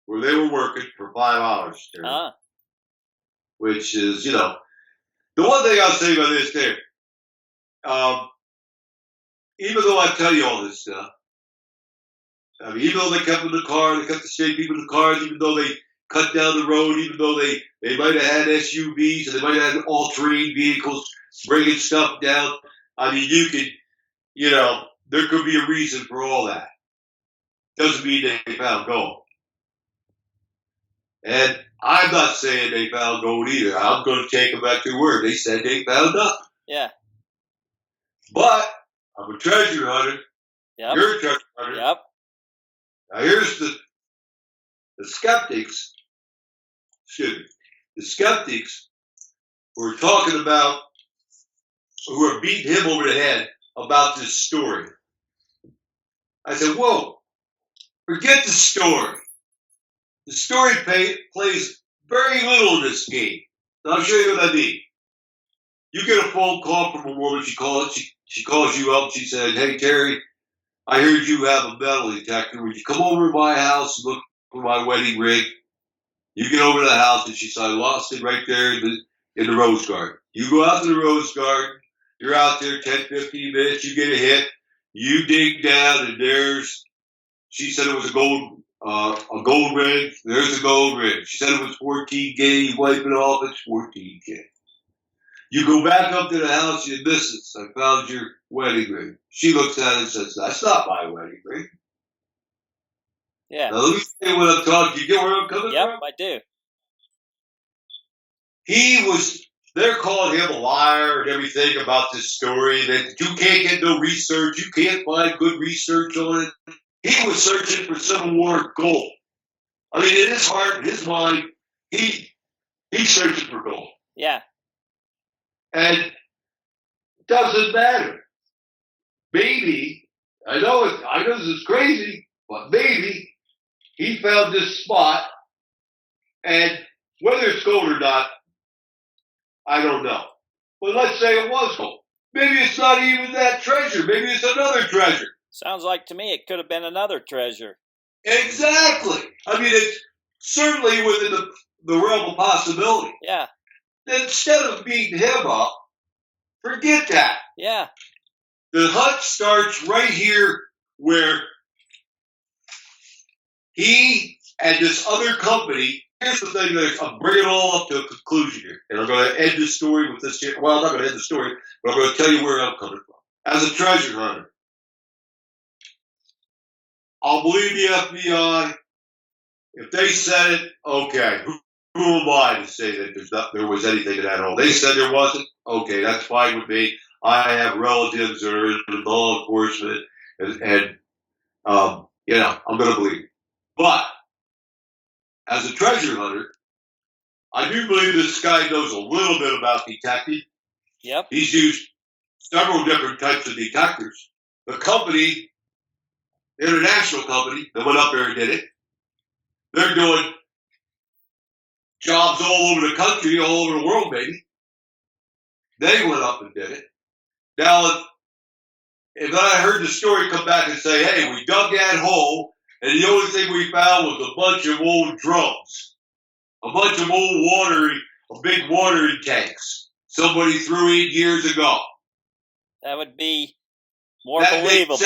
where they were working for 5 hours. Which is, you know, the one thing I'll say about this there, even though I tell you all this stuff, I mean, even though they kept in the car, they kept the state people in the cars, even though they cut down the road, even though they might have had SUVs and they might have had all-terrain vehicles bringing stuff down. I mean, you could, you know, there could be a reason for all that. Doesn't mean they found gold. And I'm not saying they found gold either. I'm going to take them back to their word. They said they found nothing. Yeah. But I'm a treasure hunter. Yep. You're a treasure hunter. Yep. Now here's the skeptics. Excuse me. The skeptics who are talking about, who are beating him over the head about this story. I said, whoa, forget the story. The story plays very little in this game. And I'll show you what I mean. You get a phone call from a woman, she calls you up, she said, hey, Terry, I heard you have a metal detector. Would you come over to my house and look for my wedding ring? You get over to the house, and she said, I lost it right there in the rose garden. You go out to the rose garden, you're out there 10, 15 minutes, you get a hit, you dig down, and she said it was a gold ring. There's a gold ring. She said it was 14K. You wipe it off, it's 14K. You go back up to the house, you miss it. I found your wedding ring. She looks at it and says, that's not my wedding ring. Yeah. Now, let me say what I'm talking. You get where I'm coming from? Yep, I do. They're calling him a liar and everything about this story, that you can't get no research, you can't find good research on it. He was searching for Civil War gold. I mean, in his heart, in his mind, he's searching for gold. Yeah. And it doesn't matter. Maybe, I know this is crazy, but maybe he found this spot, and whether it's gold or not, I don't know. But let's say it was gold. Maybe it's not even that treasure. Maybe it's another treasure. Sounds like to me it could have been another treasure. Exactly. I mean, it's certainly within the realm of possibility. Yeah. Instead of beating him up, forget that. Yeah. The hunt starts right here where he and this other company. Here's the thing that I'm bringing it all up to a conclusion here, and I'm going to end this story with this here. Well, I'm not going to end the story, but I'm going to tell you where I'm coming from. As a treasure hunter, I'll believe the FBI if they said it. Okay, who am I to say that there was anything in that hole? They said there wasn't. Okay, that's fine with me. I have relatives that are in law enforcement, and I'm going to believe. But as a treasure hunter, I do believe this guy knows a little bit about detecting. Yep. He's used several different types of detectors. The company, international company, that went up there and did it, they're doing jobs all over the country, all over the world, maybe. They went up and did it. Now, if I heard the story come back and say, hey, we dug that hole, and the only thing we found was a bunch of old drums, a bunch of old big watering tanks somebody threw in years ago. That would be more believable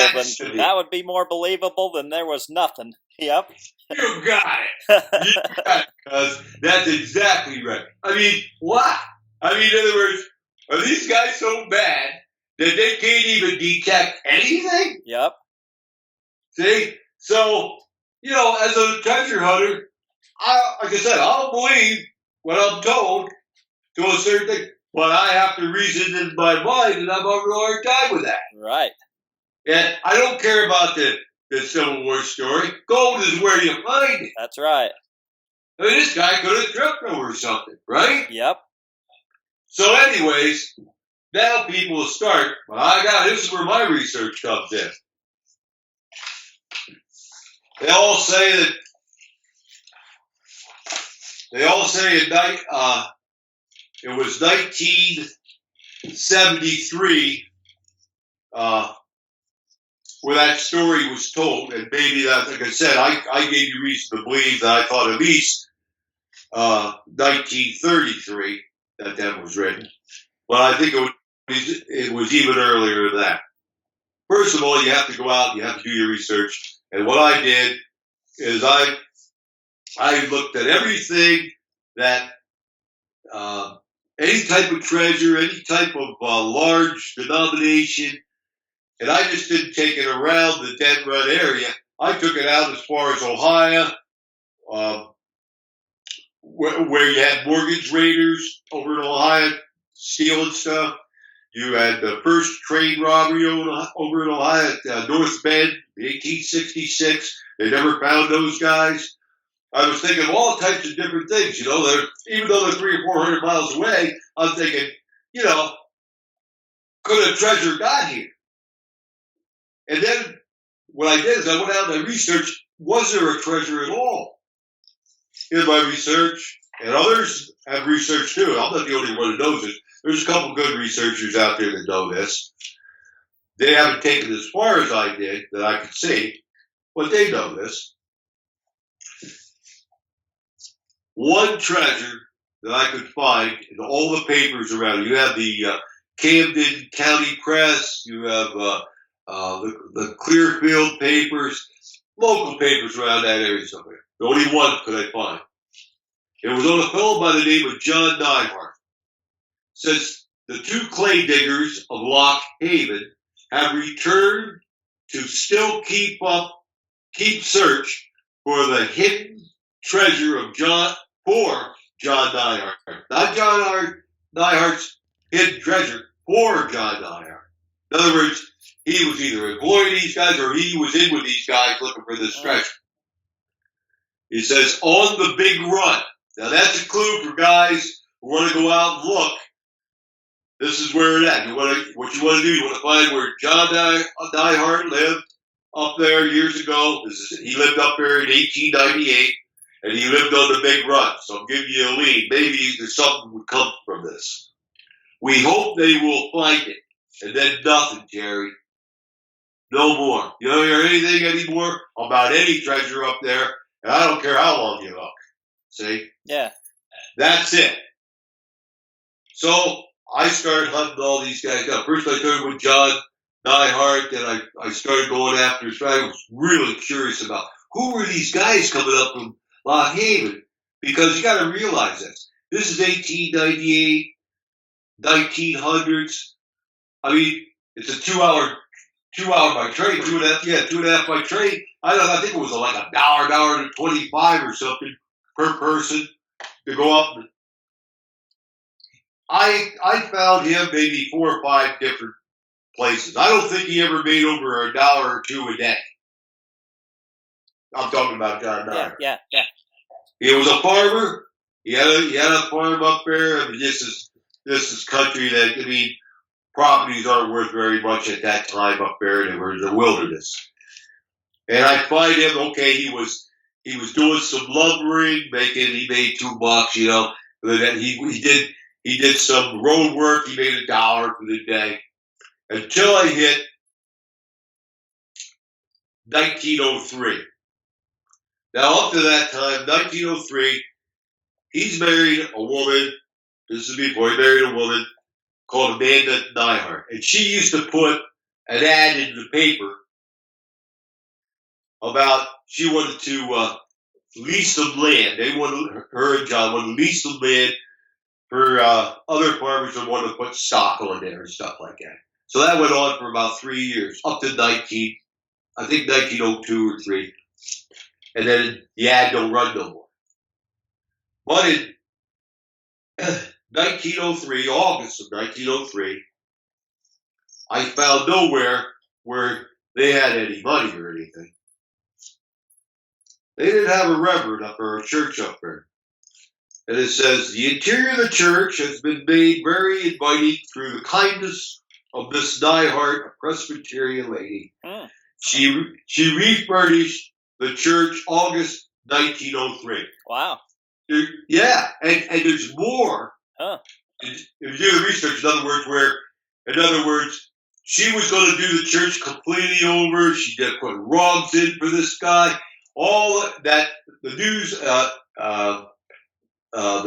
than there was nothing. Yep. You got it. Because that's exactly right. I mean, what? I mean, in other words, are these guys so bad that they can't even detect anything? Yep. See? So, as a treasure hunter, like I said, I'll believe what I'm told to a certain thing, but I have to reason in my mind, and I'm having a hard time with that. Right. And I don't care about the Civil War story. Gold is where you find it. That's right. I mean, this guy could have tripped over something, right? Yep. So anyways, now people will start, this is where my research comes in. They all say it was 1973 where that story was told, and maybe that, like I said, I gave you reason to believe that I thought at least 1933 that was written, but I think it was even earlier than that. First of all, you have to go out and you have to do your research, and what I did is I looked at everything that any type of treasure, any type of large denomination, and I just didn't take it around the Dents Run area. I took it out as far as Ohio, where you had mortgage raiders over in Ohio stealing stuff. You had the first train robbery over in Ohio at North Bend, 1866. They never found those guys. I was thinking of all types of different things, even though they're 300 or 400 miles away. I'm thinking, could a treasure got here? And then what I did is I went out and I researched, was there a treasure at all? In my research, and others have researched too. I'm not the only one who knows it. There's a couple good researchers out there that know this. They haven't taken it as far as I did that I could see, but they know this. One treasure that I could find in all the papers around. You have the Camden County Press. You have the Clearfield papers, local papers around that area somewhere. The only one could I find. It was on a fellow by the name of John Nyhart. Says the two clay diggers of Lock Haven have returned to still keep search for the hidden treasure of John Nyhart. Not John Nyhart's hidden treasure, for John Nyhart. In other words, he was either employing these guys or he was in with these guys looking for this treasure. He says, on the big run. Now that's a clue for guys who want to go out and look. This is where it's at. What you want to do, you want to find where John Nyhart lived up there years ago. He lived up there in 1898, and he lived on the big run. So I'm giving you a lead. Maybe there's something would come from this. We hope they will find it. And then nothing, Jerry. No more. You don't hear anything anymore about any treasure up there, and I don't care how long you look. See? Yeah. That's it. So I started hunting all these guys up. First I started with John Nyhart, then I started going after his friend. I was really curious about who were these guys coming up from Lock Haven? Because you got to realize this. This is 1898, 1900s. I mean, it's a 2 hour by train, 2.5 by train. I think it was like $1.25 or something per person to go up. I found him maybe 4 or 5 different places. I don't think he ever made over $1 or $2 a day. I'm talking about John Dyer. Yeah. He was a farmer. He had a farm up there. I mean, this is country that, I mean, properties aren't worth very much at that time up there. They were in the wilderness. And I find him, okay, he was doing some lumbering, he made $2, you know. And then he did some road work. He made $1 for the day. Until I hit 1903. Now, up to that time, 1903, he's married a woman. This is before he married a woman called Amanda Nyhart. And she used to put an ad in the paper about she wanted to lease some land. Her and John wanted to lease some land for other farmers that wanted to put stock on there and stuff like that. So that went on for about 3 years, up to 1902 or 3. And then the ad don't run no more. But in 1903, August of 1903, I found nowhere where they had any money or anything. They didn't have a reverend up or a church up there. And it says, the interior of the church has been made very inviting through the kindness of Miss Nyhart, a Presbyterian lady. She refurnished the church August 1903. Wow. Yeah, and there's more. Huh. If you do the research, in other words, she was going to do the church completely over. She did put rugs in for this guy. All that the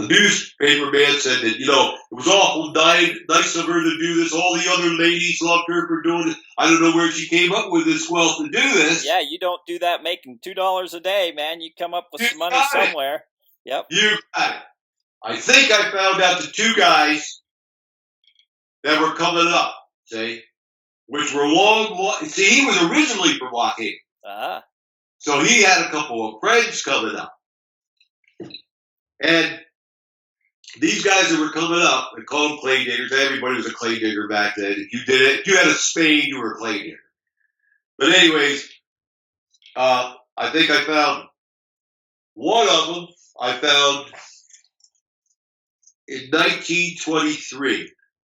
newspaper man said that, you know, it was awful nice of her to do this. All the other ladies loved her for doing it. I don't know where she came up with this wealth to do this. Yeah, you don't do that making $2 a day, man. You come up with some money somewhere. Yep. You got it. I think I found out the 2 guys that were coming up, see, which were see, he was originally from Lock Haven. So he had a couple of friends coming up. And these guys that were coming up, they called them clay diggers. Everybody was a clay digger back then. If you had a spade, you were a clay digger. But anyways, I think I found one of them. I found in 1923.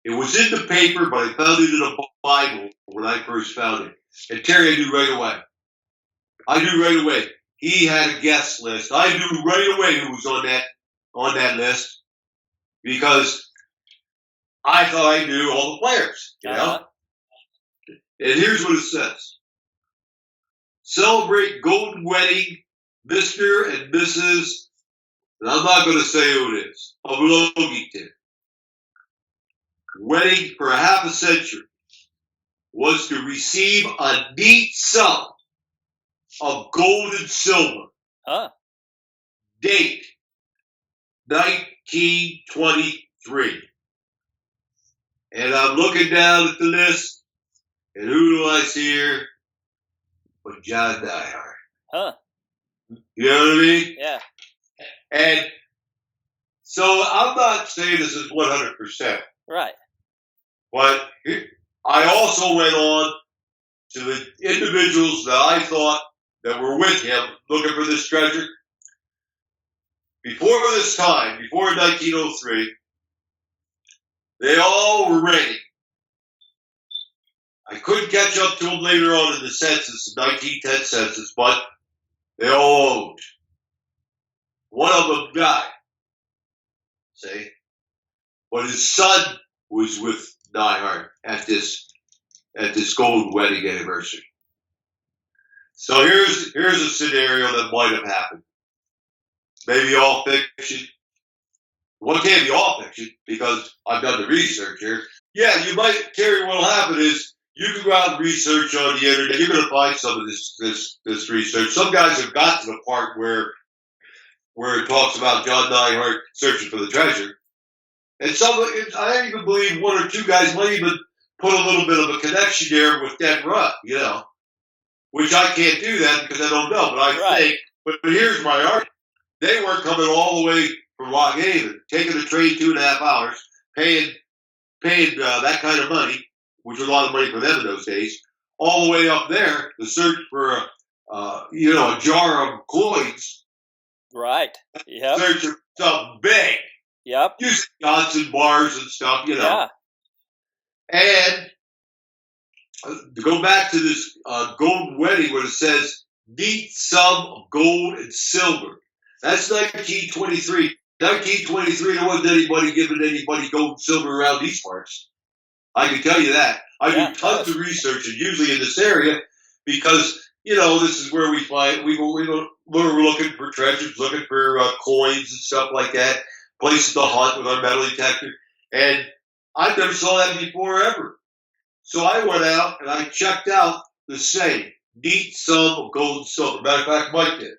It was in the paper, but I found it in a Bible when I first found it. And Terry, I knew right away. He had a guest list. I knew right away who was on that list because I thought I knew all the players, you know? And here's what it says. Celebrate golden wedding, Mr. and Mrs. And I'm not going to say who it is, of Logington. Wedding for half a century was to receive a neat sum of gold and silver. Date 1923. And I'm looking down at the list, and who do I see here? But John Dyer. You know what I mean? Yeah. And so I'm not saying this is 100%. Right. But I also went on to the individuals that I thought that were with him looking for this treasure. Before this time, before 1903, they all were ready. I couldn't catch up to them later on in the census, the 1910 census, but they all owed. One of them died. See? But his son was with Nyhart at this golden wedding anniversary. So here's a scenario that might have happened. Maybe all fiction. Well, it can't be all fiction because I've done the research here. Yeah, Terry, what'll happen is You can go out and research on the internet. You're going to find some of this research. Some guys have got to the part where it talks about John Nyhart searching for the treasure. And I even believe one or two guys might even put a little bit of a connection there with Dents Run, which I can't do that because I don't know. But I think, but here's my argument. They weren't coming all the way from Lock Haven, taking the train 2.5 hours, paying that kind of money, which was a lot of money for them in those days, all the way up there to search for a jar of coins. Right. Yep. Search for something big. Yep. Using Johnson bars and stuff, Yeah. And to go back to this golden wedding where it says, neat sum of gold and silver. That's 1923. 1923, there wasn't anybody giving anybody gold and silver around these parts. I can tell you that. I do tons of research, and usually in this area, because, this is where we find, we're looking for treasures, looking for coins and stuff like that, places to hunt with our metal detector. And I never saw that before ever. So I went out and I checked out the same neat sum of gold and silver. Matter of fact, Mike did.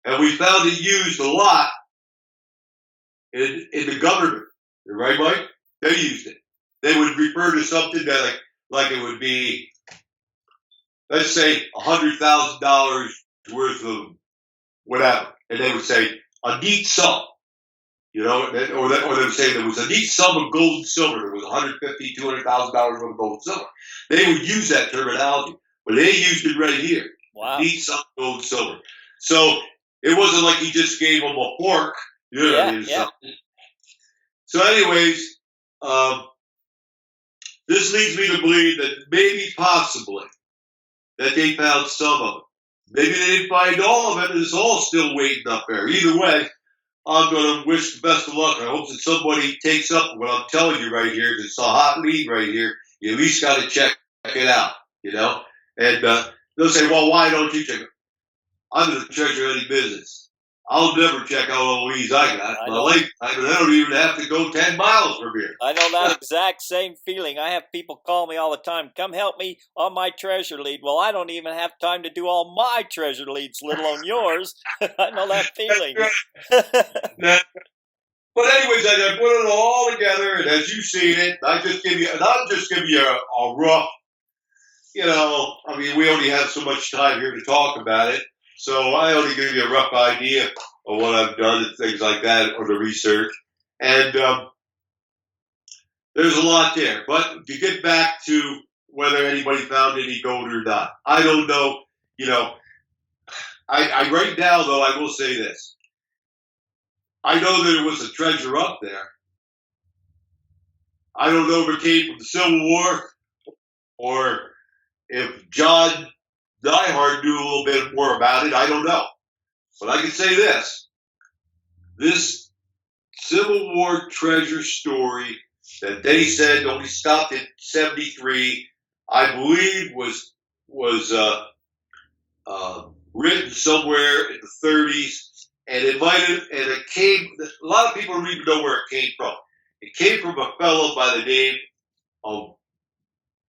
And we found it used a lot in the government. You're right, Mike? They used it. They would refer to something that like it would be, let's say, $100,000 worth of whatever. And they would say, a neat sum. Or they would say there was a neat sum of gold and silver. There was $150,000, $200,000 worth of gold and silver. They would use that terminology, but they used it right here. Wow. Neat sum of gold and silver. So it wasn't like he just gave them a fork. Something. So anyways, this leads me to believe that maybe possibly that they found some of it. Maybe they didn't find all of it, and it's all still waiting up there. Either way, I'm going to wish the best of luck. I hope that somebody takes up what I'm telling you right here. It's a hot lead right here. You at least got to check it out, And they'll say, well, why don't you check it? I'm in the treasure hunting business. I'll never check out all the leads I got. I don't even have to go 10 miles from here. I know that exact same feeling. I have people call me all the time, come help me on my treasure lead. Well, I don't even have time to do all my treasure leads, let alone yours. I know that feeling. But anyways, I put it all together, and as you've seen it, I'll just give you a rough, we only have so much time here to talk about it. So I only give you a rough idea of what I've done and things like that, or the research. And there's a lot there. But to get back to whether anybody found any gold or not, I don't know. I right now, though, I will say this. I know there was a treasure up there. I don't know if it came from the Civil War or if John Nyhart knew a little bit more about it. I don't know. But I can say this. This Civil War treasure story that they said only stopped at 73, I believe was written somewhere in the 30s, and it came, a lot of people don't even know where it came from. It came from a fellow by the name of,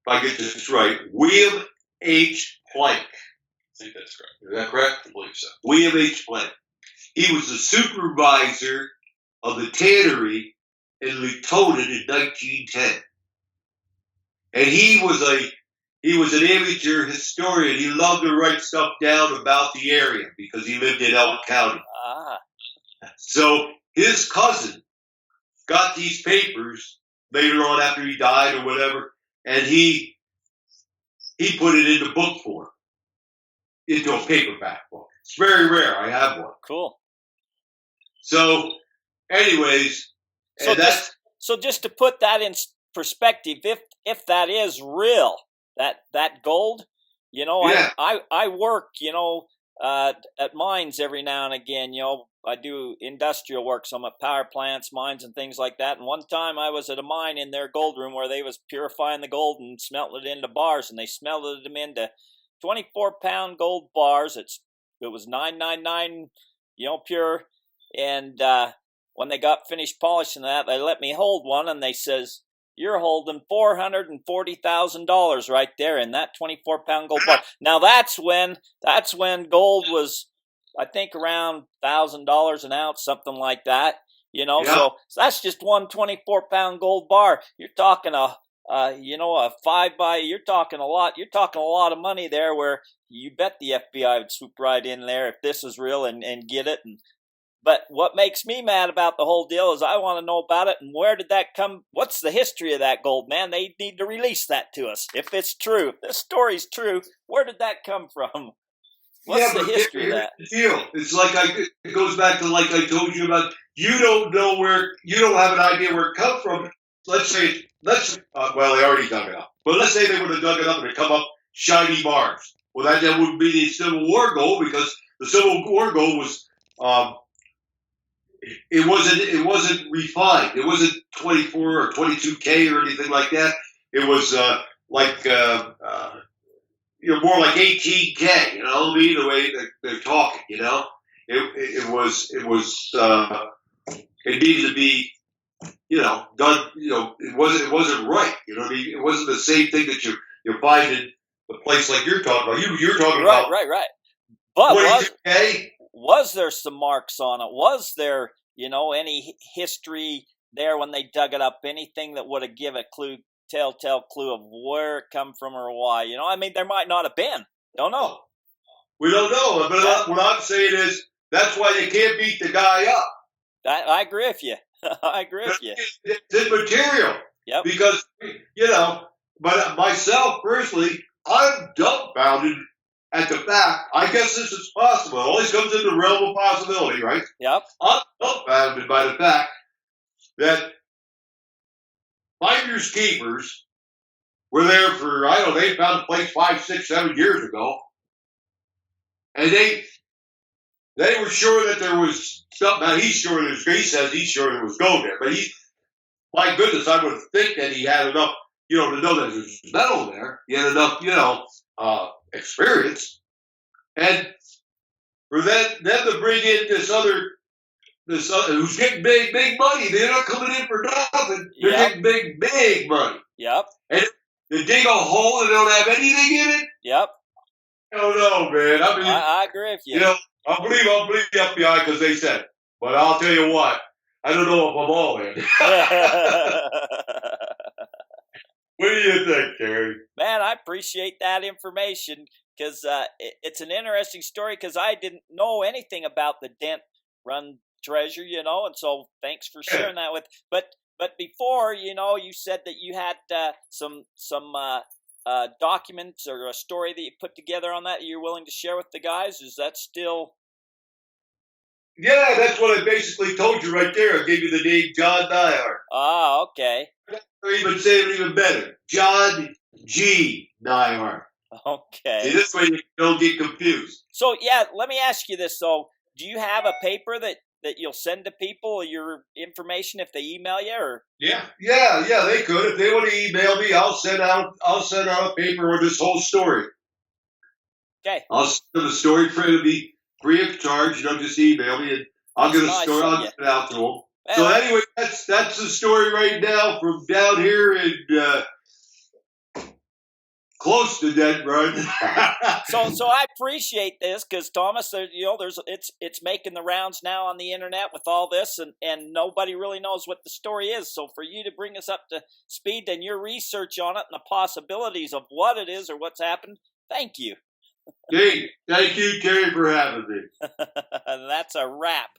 if I get this right, William H. Plank. I think that's correct. Is that correct? I believe so. William H. Plank. He was the supervisor of the tannery in Latonin in 1910. And he was an amateur historian. He loved to write stuff down about the area because he lived in Elk County. Ah. So his cousin got these papers later on after he died or whatever, and he put it into book form, into a paperback book. It's very rare. I have one. Cool. So, anyways, so just to put that in perspective, if that is real, that gold, yeah. I work, at mines every now and again. I do industrial work, so I'm at power plants, mines, and things like that. And one time I was at a mine in their gold room where they was purifying the gold and smelting it into bars, and they smelted them into 24-pound gold bars. It was 999, pure. And when they got finished polishing that, they let me hold one, and they says, you're holding $440,000 right there in that 24-pound gold bar. Now that's when gold was, I think, around $1,000 an ounce, something like that. You know, Yeah. so that's just one 24-pound gold bar. You're talking a 5 by. You're talking a lot. You're talking a lot of money there. Where you bet the FBI would swoop right in there if this is real and get it. But what makes me mad about the whole deal is I want to know about it and where did that come? What's the history of that gold, man? They need to release that to us if it's true. If this story's true, where did that come from? What's the history of that? The deal. It's like it goes back to like I told you about. You don't know you don't have an idea where it comes from. Well, they already dug it up. But let's say they would have dug it up and it come up shiny bars. Well, that would be the Civil War gold because the Civil War gold was, it wasn't refined. It wasn't 24 or 22K or anything like that. It was more like 18K. You know what I mean? The way they're talking. You know, it needed to be, done. It wasn't right. You know what I mean? It wasn't the same thing that you're finding a place like you're talking about. You're talking about right. But 22K. Was there some marks on it? Was there, any history there when they dug it up? Anything that would have given a telltale clue of where it come from or why? There might not have been. Don't know. We don't know. But what I'm saying is that's why you can't beat the guy up. I agree with you. I agree with you. It's immaterial. Yep. Because, but myself personally, I'm dumbfounded at the fact, I guess this is possible. It always comes in the realm of possibility, right? Yep. I'm dumbfounded by the fact that finders keepers were there for, they found the place 5, 6, 7 years ago. And they were sure that there was something. Now, he says he's sure there was gold there. But my goodness, I would think that he had enough, to know that there's metal there. He had enough, experience. And for them to bring in this other who's getting big money. They're not coming in for nothing. They're getting big money. Yep. And they dig a hole and they don't have anything in it. Yep. I don't know, man. I agree with you. I'll believe the FBI because they said it. But I'll tell you what, I don't know if I'm all in. What do you think, Terry? Man, I appreciate that information because it's an interesting story because I didn't know anything about the Dents Run Treasure, and so thanks for sharing that with. But before, you said that you had some documents or a story that you put together on that you're willing to share with the guys. Is that still? Yeah, that's what I basically told you right there. I gave you the name John Nyhart. Ah, okay. Or even say it even better, John G. Nyhart. Okay. See, this way you don't get confused. So yeah, let me ask you this. So, do you have a paper that you'll send to people your information if they email you, or? Yeah, they could. If they want to email me, I'll send out a paper with this whole story. Okay. I'll send them a story for it to be free of charge. Just email me and I'll get a story. I'll get it out to them. So anyway, that's the story right now from down here in close to Dents Run. So I appreciate this because Thomas, it's making the rounds now on the internet with all this, and nobody really knows what the story is. So for you to bring us up to speed and your research on it and the possibilities of what it is or what's happened, thank you. Hey, thank you, Terry, for having me. That's a wrap.